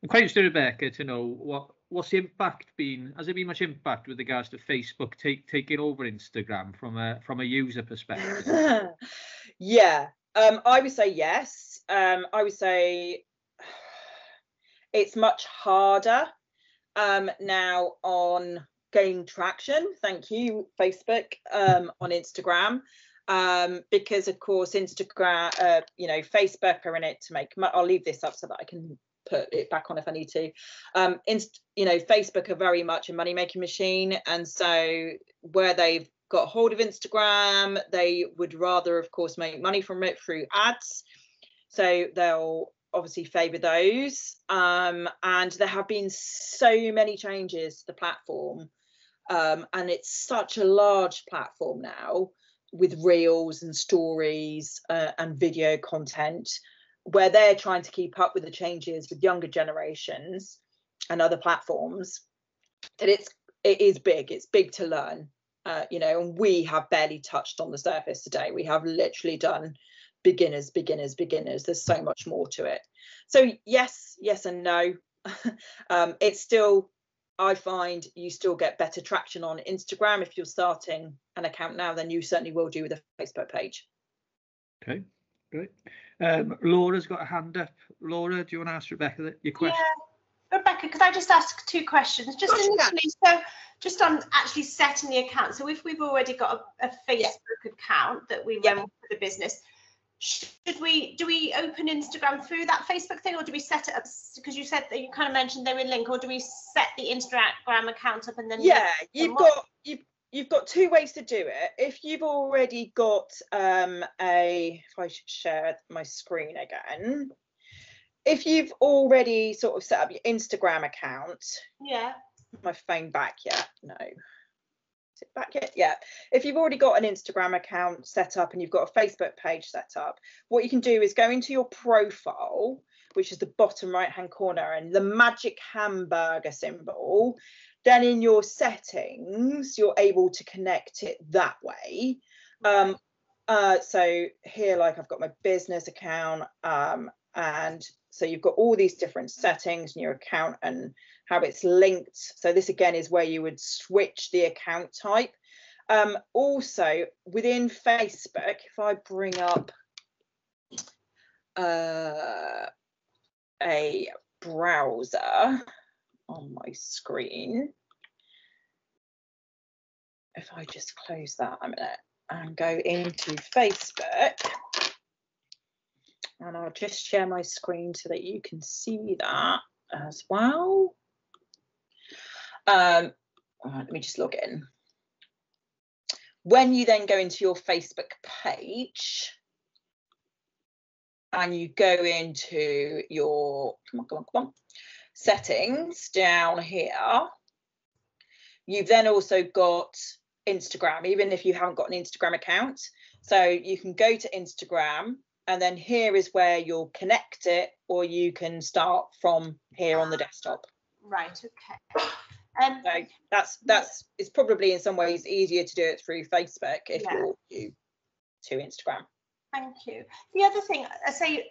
I'm quite interested, Rebecca, to know what's the impact been? Has there been much impact with regards to Facebook taking over Instagram from a user perspective? Yeah, I would say yes. I would say it's much harder now on gaining traction. Thank you, Facebook, on Instagram. Because of course Instagram, you know, Facebook are in it to make money. I'll leave this up so that I can put it back on if I need to. You know, Facebook are very much a money-making machine, and so where they've got hold of Instagram, they would rather, of course, make money from it through ads. So they'll obviously favour those. And there have been so many changes to the platform, and it's such a large platform now, with reels and stories and video content, where they're trying to keep up with the changes with younger generations and other platforms, that it is big. It's big to learn, you know, and we have barely touched on the surface today. We have literally done beginners. There's so much more to it. So yes and no. It's still, I find you still get better traction on Instagram if you're starting an account now than you certainly will do with a Facebook page. Okay, great. Laura's got a hand up. Laura, do you want to ask Rebecca your question? Yeah, Rebecca, could I just ask 2 questions? Just initially, so just on actually setting the account. So if we've already got a Facebook account that we run for the business, do we open Instagram through that Facebook thing, or do we set it up, because you said that you kind of mentioned they would link, or do we set the Instagram account up and then you've got 2 ways to do it. If you've already got if I should share my screen again, if you've already sort of set up your Instagram account, my phone back yet? No. Is it back yet? Yeah. If you've already got an Instagram account set up and you've got a Facebook page set up, what you can do is go into your profile, which is the bottom right hand corner, and the magic hamburger symbol. Then in your settings, you're able to connect it that way. So here, like, I've got my business account, and so you've got all these different settings in your account and how it's linked. So this again is where you would switch the account type. Also within Facebook, if I bring up a browser on my screen, if I just close that a minute and go into Facebook, and I'll just share my screen so that you can see that as well. Let me just log in. When you then go into your Facebook page and you go into your come on, settings down here, you've then also got Instagram, even if you haven't got an Instagram account. So you can go to Instagram, and then here is where you'll connect it, or you can start from here on the desktop. Right, okay. So that's it's probably in some ways easier to do it through Facebook if you're new to Instagram. Thank you. The other thing, I say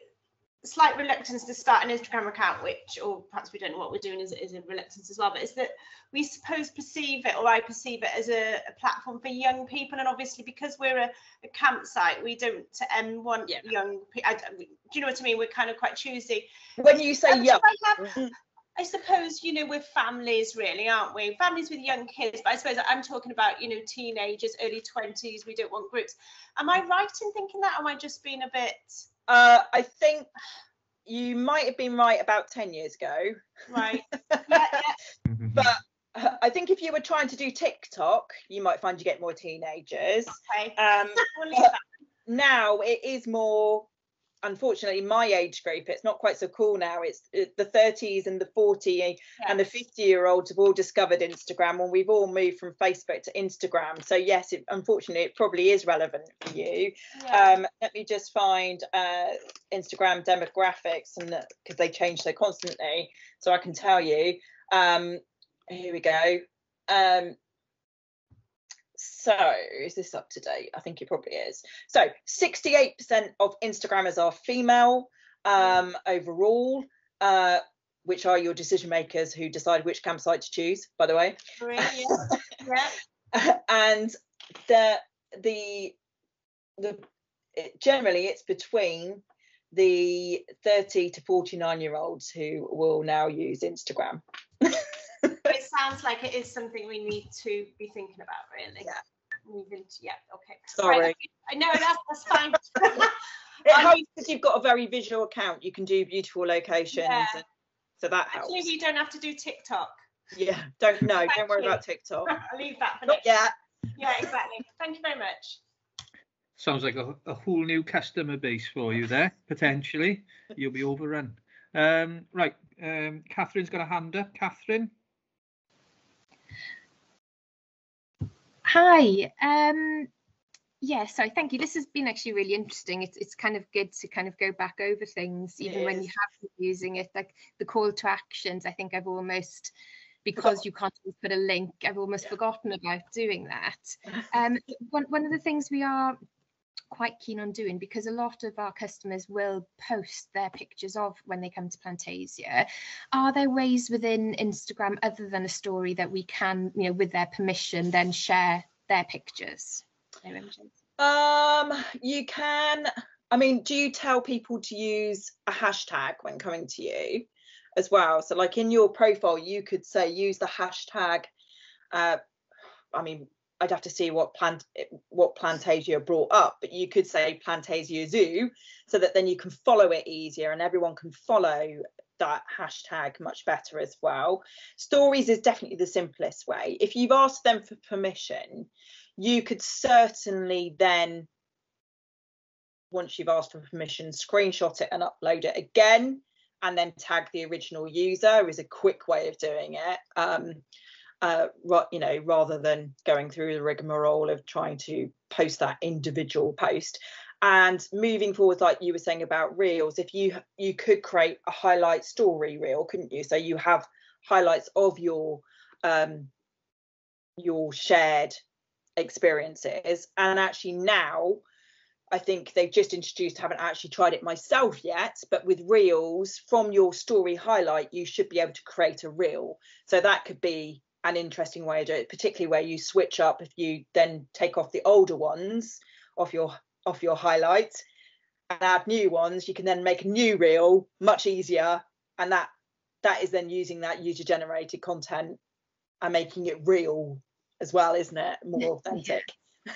slight reluctance to start an Instagram account, which, or perhaps we don't know what we're doing is a reluctance as well, but is that we perceive it, or I perceive it as a platform for young people, and obviously because we're a campsite, we don't want young people. Do you know what I mean? We're kind of quite choosy. When you say young, I suppose, you know, we're families really, aren't we? Families with young kids, but I suppose I'm talking about, you know, teenagers, early 20s, we don't want groups. Am I right in thinking that, or am I just being a bit... I think you might have been right about 10 years ago. Right. But I think if you were trying to do TikTok, you might find you get more teenagers. Okay. Now it is more unfortunately my age group, it's not quite so cool now. It's the 30s and the 40 and the 50-year-olds have all discovered Instagram, and we've all moved from Facebook to Instagram. So yes, unfortunately it probably is relevant for you. Let me just find Instagram demographics, and because they change so constantly, so I can tell you. Here we go. So is this up to date? I think it probably is. So 68% of Instagrammers are female overall, which are your decision makers who decide which campsite to choose, by the way. And generally it's between the 30 to 49-year-olds who will now use Instagram. It sounds like it is something we need to be thinking about, really. Okay. Sorry. Right. I know that's fine. It helps because you've got a very visual account. You can do beautiful locations, and so that helps. Actually, we don't have to do TikTok. Yeah, don't worry about TikTok. I'll leave that for Not next. yet. Yeah, exactly. Thank you very much. Sounds like a whole new customer base for you there, potentially. You'll be overrun. Right, Catherine's got a hand up. Catherine. Hi. Yeah, sorry, thank you. This has been actually really interesting. It's kind of good to kind of go back over things, even when you have been using it. Like the call to actions, I think I've almost, because you can't put a link, I've almost forgotten about doing that. One of the things we are quite keen on doing, because a lot of our customers will post their pictures of when they come to Plantasia, are there ways within Instagram other than a story that we can, with their permission, then share their pictures, their images? You can. I mean, do you tell people to use a hashtag when coming to you as well? So like in your profile you could say use the hashtag, I mean, I'd have to see what Plantasia brought up, but you could say Plantasia Zoo, so that then you can follow it easier and everyone can follow that hashtag much better as well. Stories is definitely the simplest way. If you've asked them for permission, you could certainly then, once you've asked for permission, screenshot it and upload it again, and then tag the original user is a quick way of doing it. Rather than going through the rigmarole of trying to post that individual post. And moving forward, like you were saying about reels, if you could create a highlight story reel, couldn't you? So you have highlights of your shared experiences. And actually now I think they've just introduced, haven't actually tried it myself yet, but with reels, from your story highlight you should be able to create a reel. So that could be an interesting way to do it, particularly where you switch up. If you then take off the older ones off your highlights and add new ones, you can then make a new reel much easier, and that is then using that user generated content and making it real as well, isn't it? More authentic.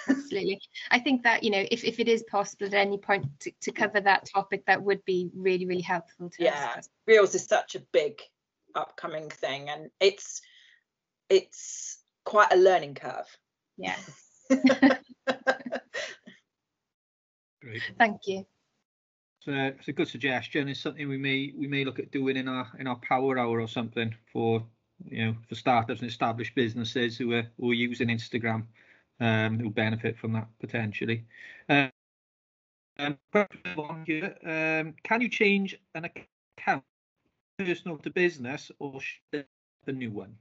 Absolutely. I think that, if it is possible at any point to cover that topic, that would be really, really helpful to us. Reels is such a big upcoming thing, and it's quite a learning curve. Yeah. Great. Thank you. So it's a good suggestion. It's something we may look at doing in our power hour or something for for startups and established businesses who are using Instagram, who benefit from that potentially. Can you change an account personal to business, or should the new one?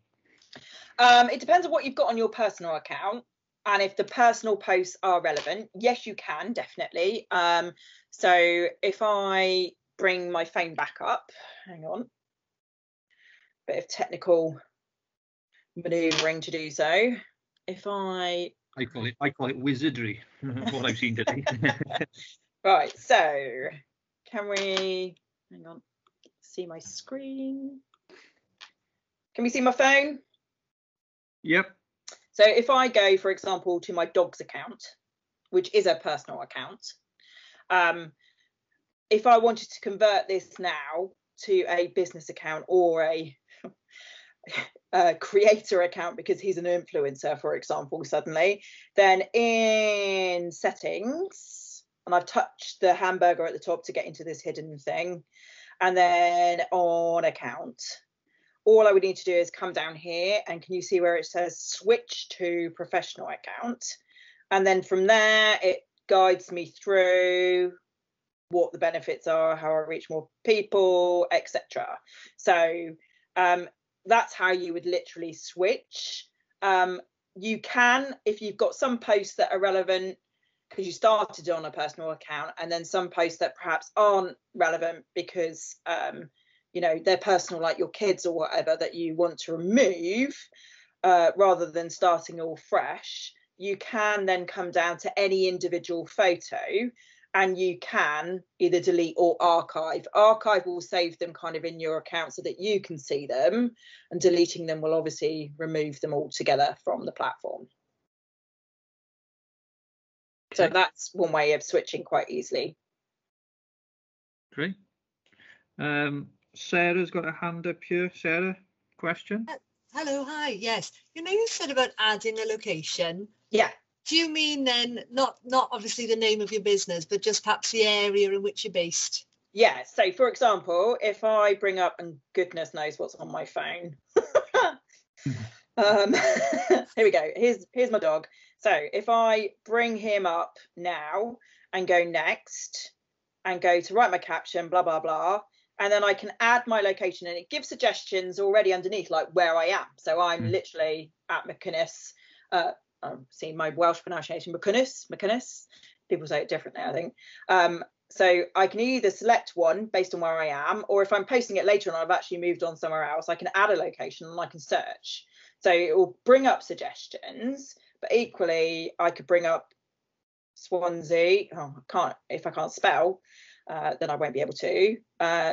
It depends on what you've got on your personal account, and if the personal posts are relevant, yes, you can definitely. So if I bring my phone back up, hang on, bit of technical maneuvering to do so. If I call it wizardry. What I've seen today. Right, so can we hang on, see my screen? Can we see my phone? Yep. So if I go, for example, to my dog's account, which is a personal account, if I wanted to convert this now to a business account or a creator account because he's an influencer, for example, suddenly, then in settings, and I've touched the hamburger at the top to get into this hidden thing. And then on account, all I would need to do is come down here, and can you see where it says switch to professional account? And then from there, it guides me through what the benefits are, how I reach more people, etc. So that's how you would literally switch. You can, if you've got some posts that are relevant because you started on a personal account, and then some posts that perhaps aren't relevant because you know, they're personal, like your kids or whatever, that you want to remove rather than starting all fresh, you can then come down to any individual photo and you can either delete or archive. Archive will save them kind of in your account so that you can see them, and deleting them will obviously remove them altogether from the platform. So that's one way of switching quite easily. Great. Sarah's got a hand up here. Sarah, question? Hello, hi. Yes, you know, you said about adding a location. Yeah. Do you mean then not obviously the name of your business, but just perhaps the area in which you're based? Yeah. So, for example, if I bring up, and goodness knows what's on my phone. Here we go. Here's my dog. So if I bring him up now and go next and go to write my caption, blah blah blah, and then I can add my location, and it gives suggestions already underneath, like where I am. So I'm literally at McInnes. I'm seeing my Welsh pronunciation, McInnes. People say it differently, I think. So I can either select one based on where I am, or if I'm posting it later and I've actually moved on somewhere else, I can add a location and I can search. So it will bring up suggestions, but equally I could bring up Swansea. Oh, I can't, if I can't spell, then I won't be able to.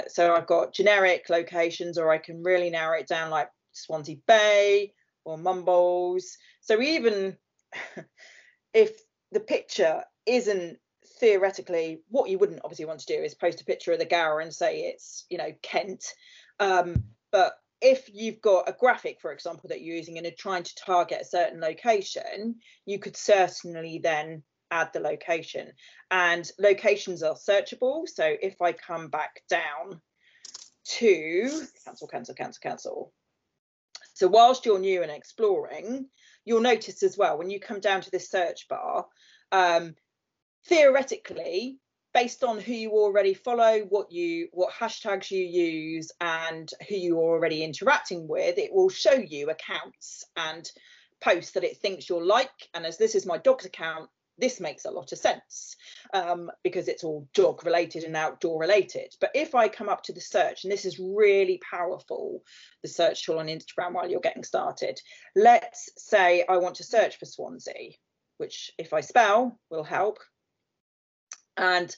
So I've got generic locations, or I can really narrow it down like Swansea Bay or Mumbles. So even if the picture isn't theoretically, what you wouldn't obviously want to do is post a picture of the Gower and say it's, you know, Kent. But if you've got a graphic, for example, that you're using and are trying to target a certain location, you could certainly then add the location. And locations are searchable. So if I come back down to cancel. So whilst you're new and exploring, you'll notice as well, when you come down to this search bar, theoretically, based on who you already follow, what hashtags you use, and who you're already interacting with, it will show you accounts and posts that it thinks you'll like. And as this is my dog's account, this makes a lot of sense because it's all dog related and outdoor related. But if I come up to the search, and this is really powerful, the search tool on Instagram while you're getting started, let's say I want to search for Swansea, which if I spell will help, and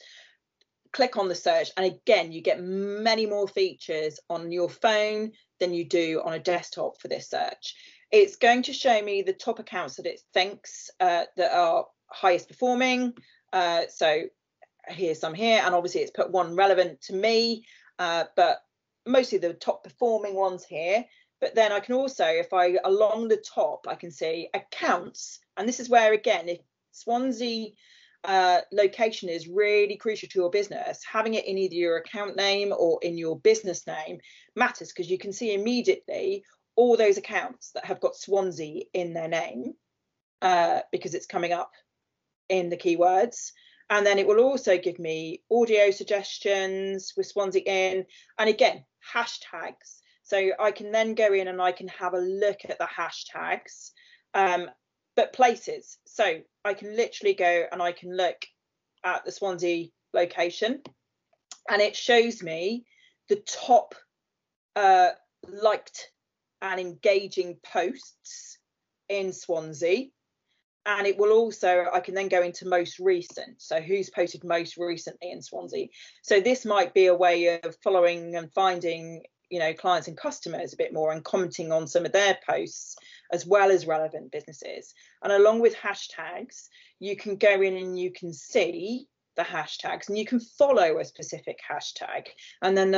click on the search, and again you get many more features on your phone than you do on a desktop for this search. It's going to show me the top accounts that it thinks that are highest performing. So here's some here, and obviously it's put one relevant to me, but mostly the top performing ones here. But then I can also, if I along the top, I can see accounts, and this is where again, if Swansea location is really crucial to your business, having it in either your account name or in your business name matters, because you can see immediately all those accounts that have got Swansea in their name because it's coming up in the keywords. And then it will also give me audio suggestions with Swansea in, and again hashtags, so I can then go in and I can have a look at the hashtags, but places. So I can literally go and I can look at the Swansea location, and it shows me the top liked and engaging posts in Swansea. And it will also, I can then go into most recent. So who's posted most recently in Swansea. So this might be a way of following and finding, you know, clients and customers a bit more and commenting on some of their posts, as well as relevant businesses. And along with hashtags, you can go in and you can see the hashtags, and you can follow a specific hashtag, and then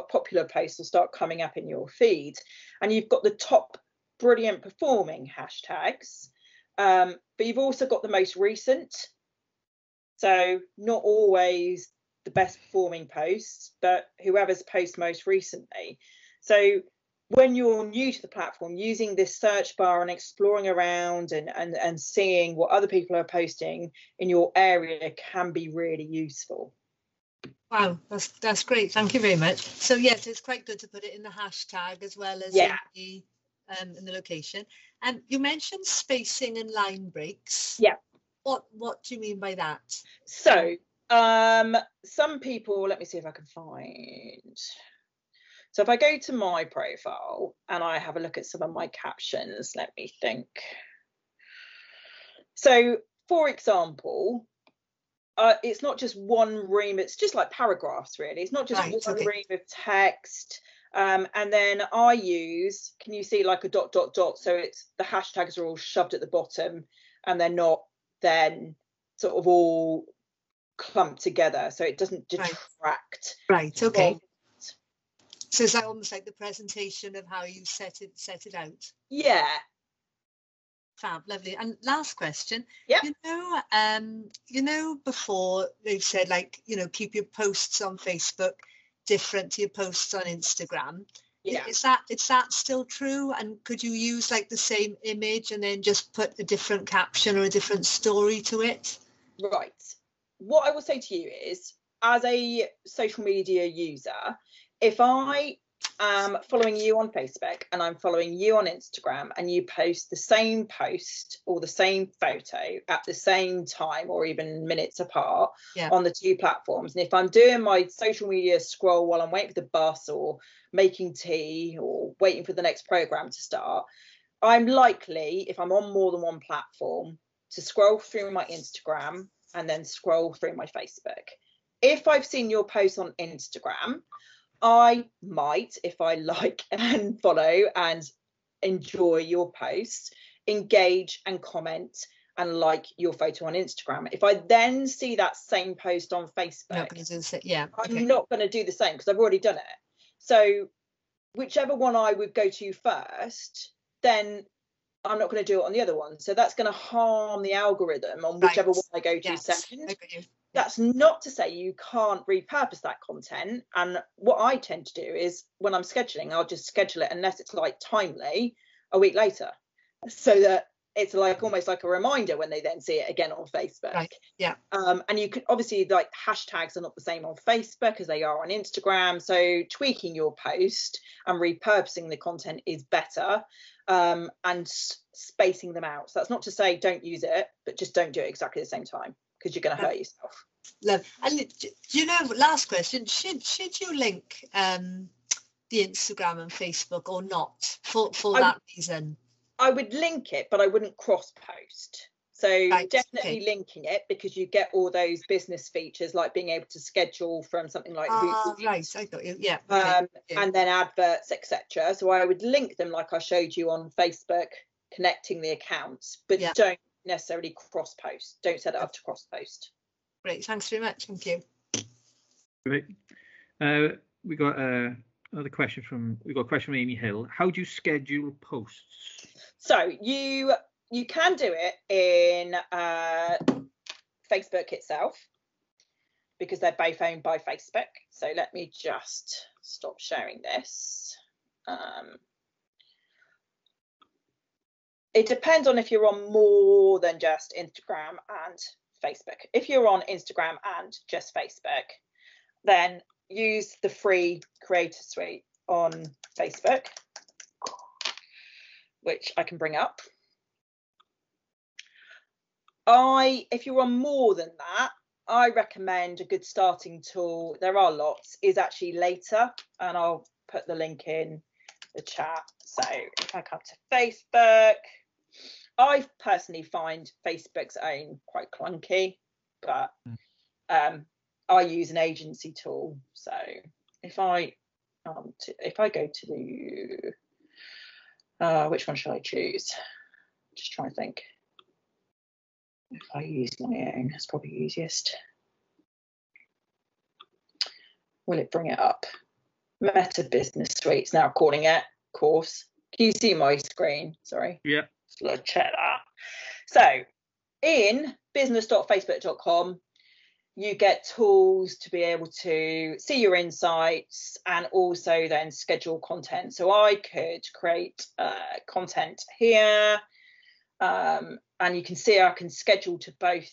popular posts will start coming up in your feed. And you've got the top brilliant performing hashtags, but you've also got the most recent. So not always the best performing posts, but whoever's post most recently. So when you're new to the platform, using this search bar and exploring around and seeing what other people are posting in your area can be really useful. Wow, that's great. Thank you very much. So yes, it's quite good to put it in the hashtag as well as in the location. And you mentioned spacing and line breaks. Yeah. What do you mean by that? So some people, let me see if I can find. So if I go to my profile and I have a look at some of my captions, let me think. So for example, it's not just one ream, it's just like paragraphs really. It's not just one ream of text. And then I use, can you see like a ... So it's the hashtags are all shoved at the bottom and they're not then sort of all clumped together. So it doesn't detract. Right, okay. So is that almost like the presentation of how you set it out? Yeah. Fab, lovely. And last question. Yeah. You know, before they've said like, keep your posts on Facebook different to your posts on Instagram. Yeah. Is that still true? And could you use like the same image and then just put a different caption or a different story to it? Right. What I will say to you is, as a social media user, if I am following you on Facebook and I'm following you on Instagram and you post the same post or the same photo at the same time or even minutes apart on the two platforms, and if I'm doing my social media scroll while I'm waiting for the bus or making tea or waiting for the next program to start, I'm likely, if I'm on more than one platform, to scroll through my Instagram and then scroll through my Facebook. If I've seen your post on Instagram, I might, if I like and follow and enjoy your posts, engage and comment and like your photo on Instagram. If I then see that same post on Facebook, I'm not going to do the same because I've already done it. So whichever one I would go to first, then I'm not going to do it on the other one. So that's going to harm the algorithm on whichever one I go to second. That's not to say you can't repurpose that content. And what I tend to do is when I'm scheduling, I'll just schedule it unless it's like timely a week later, so that it's like almost like a reminder when they then see it again on Facebook. And you could obviously, like, hashtags are not the same on Facebook as they are on Instagram. So tweaking your post and repurposing the content is better, and spacing them out. So that's not to say don't use it, but just don't do it exactly the same time, because you're going to hurt yourself. And last question, should you link the Instagram and Facebook or not for that reason? I would link it, but I wouldn't cross post. So definitely linking it, because you get all those business features like being able to schedule from something like right, I got you. And then adverts, etc. So I would link them like I showed you on Facebook, connecting the accounts, but don't necessarily cross post. Don't set it up to cross post. Great, thanks very much. Thank you. Great. We got another question from Amy Hill. How do you schedule posts? So you can do it in Facebook itself, because they're both owned by Facebook. So let me just stop sharing this. It depends on if you're on more than just Instagram and Facebook. If you're on Instagram and just Facebook, then use the free Creator Suite on Facebook, which I can bring up. If you're on more than that, I recommend a good starting tool. There are lots, is actually Later, and I'll put the link in the chat. So if I come to Facebook, I personally find Facebook's own quite clunky, but I use an agency tool. So if I go to the which one should I choose? Just trying to think. If I use my own, that's probably easiest. Will it bring it up? Meta Business Suite's now calling it, of course. Can you see my screen? Sorry. Yeah. Let's check that. So in business.facebook.com, you get tools to be able to see your insights and also then schedule content. So I could create content here, and you can see I can schedule to both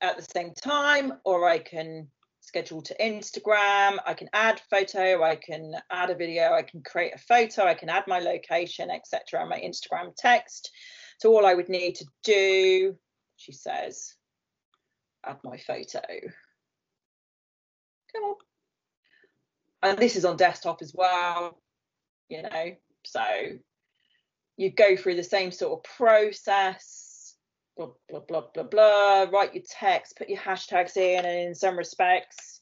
at the same time, or I can schedule to Instagram, I can add photo, I can add a video, I can create a photo, I can add my location, etc., and my Instagram text. So all I would need to do, she says, add my photo. Come on. And this is on desktop as well, you know, so you go through the same sort of process, blah, blah, blah, blah, blah, write your text, put your hashtags in, and in some respects,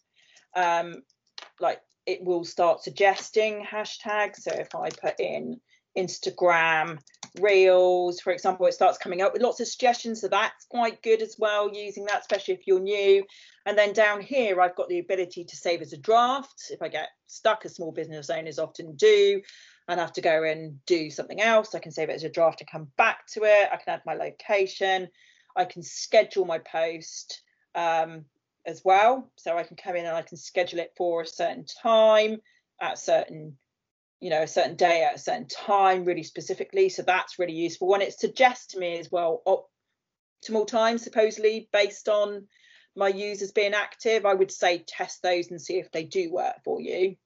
like it will start suggesting hashtags. So if I put in Instagram Reels, for example, it starts coming up with lots of suggestions. So that's quite good as well, using that, especially if you're new. And then down here, I've got the ability to save as a draft. If I get stuck, as small business owners often do, and have to go and do something else, I can save it as a draft and come back to it. I can add my location. I can schedule my post as well. So I can come in and I can schedule it for a certain time at a certain, you know, a certain day at a certain time, really specifically. So that's really useful. And it suggests to me as well optimal time, supposedly based on my users being active. I would say test those and see if they do work for you.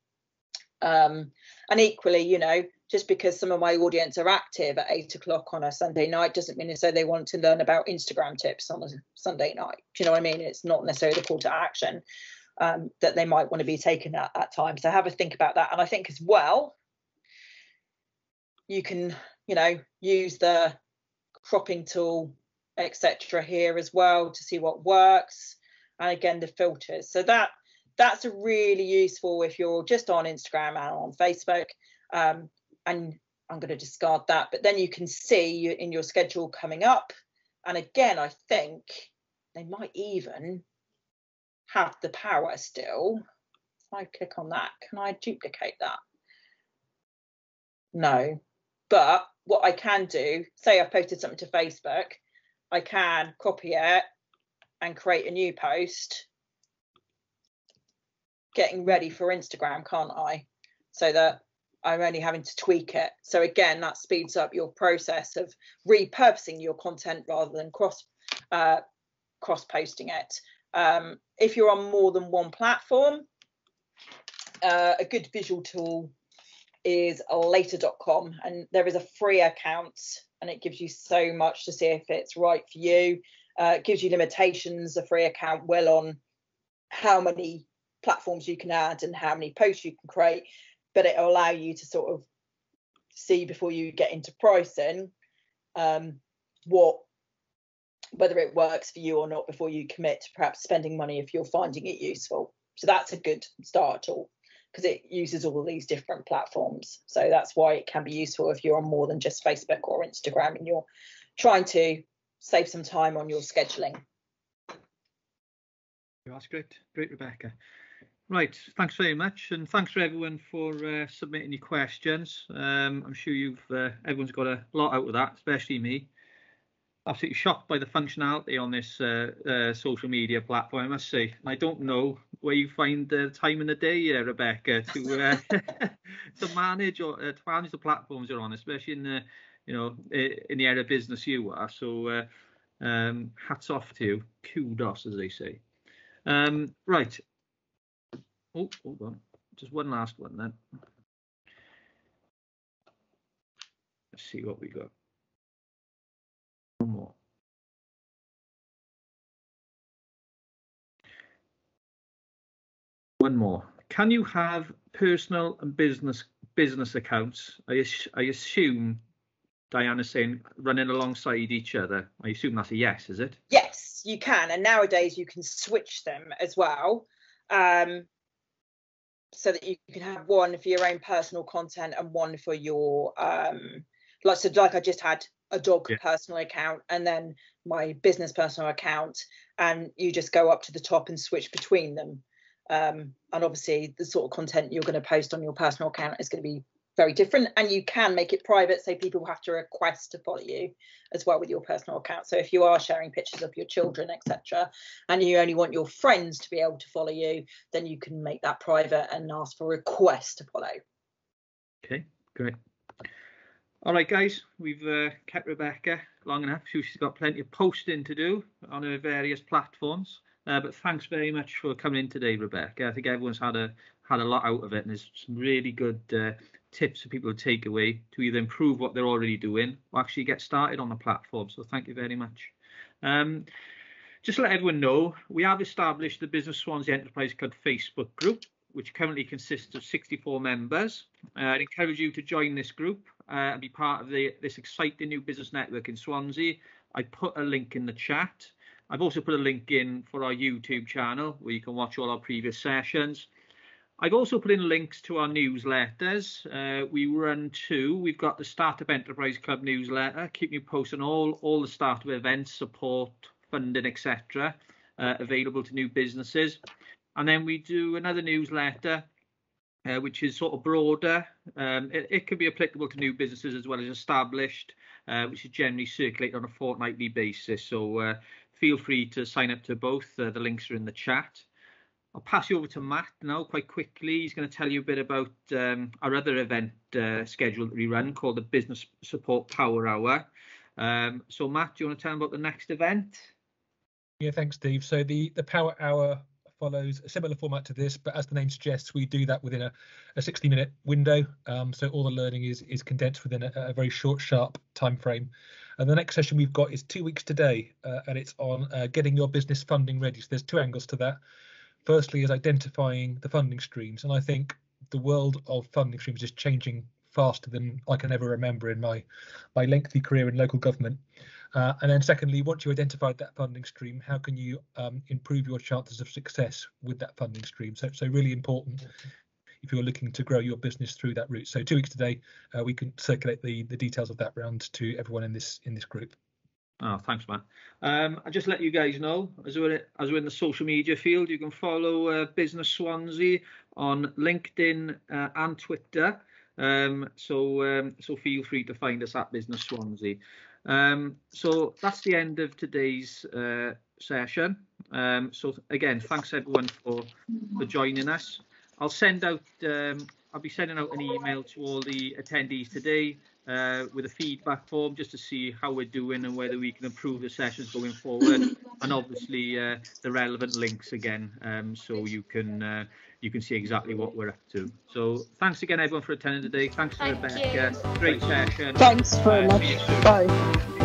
And equally, you know, just because some of my audience are active at 8 o'clock on a Sunday night doesn't mean necessarily they want to learn about Instagram tips on a Sunday night. Do you know what I mean? It's not necessarily the call to action that they might want to be taken at that time. So have a think about that. And I think as well, you can, you know, use the cropping tool, etc. here as well to see what works. And again, the filters. So that's a really useful if you're just on Instagram and on Facebook. And I'm going to discard that, but then you can see in your schedule coming up. And again, I think they might even have the power still. If I click on that, can I duplicate that? No, but what I can do, say I've posted something to Facebook, I can copy it and create a new post getting ready for Instagram, can't I? So that I'm only having to tweak it. So again, that speeds up your process of repurposing your content rather than cross posting it. If you're on more than one platform, a good visual tool is later.com, and there is a free account and it gives you so much to see if it's right for you. It gives you limitations, a free account will, on how many platforms you can add and how many posts you can create, but it'll allow you to sort of see before you get into pricing whether it works for you or not before you commit to perhaps spending money if you're finding it useful. So that's a good start tool because it uses all of these different platforms. So that's why it can be useful if you're on more than just Facebook or Instagram and you're trying to save some time on your scheduling. That's great, Rebecca. Right, thanks very much, and thanks for everyone for submitting your questions. I'm sure everyone's got a lot out of that, especially me. Absolutely shocked by the functionality on this social media platform, I must say. I don't know where you find the time in the day, Rebecca, to to manage the platforms you're on, especially in the in the area of business you are. So hats off to you, kudos, as they say. Right. Oh, hold on. Just one last one then. Let's see what we got. One more. One more. Can you have personal and business accounts? I assume Diana's saying running alongside each other. I assume that's a yes, is it? Yes, you can. And nowadays you can switch them as well. So that you can have one for your own personal content and one for your like I just had a dog personal account and then my business personal account, and you just go up to the top and switch between them. And obviously the sort of content you're going to post on your personal account is going to be very different, and you can make it private, so people have to request to follow you as well with your personal account. So if you are sharing pictures of your children, etc., and you only want your friends to be able to follow you, then you can make that private and ask for a request to follow. Okay, great. All right, guys, we've kept Rebecca long enough. She's got plenty of posting to do on her various platforms. But thanks very much for coming in today, Rebecca. I think everyone's had a lot out of it, and there's some really good tips for people to take away to either improve what they're already doing or actually get started on the platform. So thank you very much. Just to let everyone know, we have established the Business Swansea Enterprise Club Facebook group, which currently consists of 64 members. I'd encourage you to join this group and be part of this exciting new business network in Swansea. I put a link in the chat. I've also put a link in for our YouTube channel where you can watch all our previous sessions. I've also put in links to our newsletters. We run two. We've got the Startup Enterprise Club newsletter, keeping you posted on all the startup events, support, funding, etc., available to new businesses. And then we do another newsletter, which is sort of broader. It can be applicable to new businesses as well as established, which is generally circulated on a fortnightly basis. So feel free to sign up to both. The links are in the chat. I'll pass you over to Matt now quite quickly. He's going to tell you a bit about our other event schedule that we run called the Business Support Power Hour. So Matt, do you want to tell him about the next event? Yeah, thanks, Steve. So the Power Hour follows a similar format to this, but as the name suggests, we do that within a 60-minute window. So all the learning is condensed within a very short, sharp time frame. And the next session we've got is 2 weeks today, and it's on getting your business funding ready. So there's two angles to that. Firstly is identifying the funding streams, and I think the world of funding streams is changing faster than I can ever remember in my lengthy career in local government. And then secondly, once you identified that funding stream, how can you improve your chances of success with that funding stream? So really important if you're looking to grow your business through that route. So 2 weeks today, we can circulate the details of that round to everyone in this group. Oh, thanks, Matt. I'll just let you guys know, as we're in the social media field, you can follow Business Swansea on LinkedIn and Twitter. So feel free to find us at Business Swansea. So that's the end of today's session. So again, thanks everyone for joining us. I'll be sending out an email to all the attendees today with a feedback form just to see how we're doing and whether we can improve the sessions going forward, and obviously the relevant links again, so you can see exactly what we're up to. So thanks again everyone for attending today. Thanks to Rebecca. Great session. Thanks very much. Bye.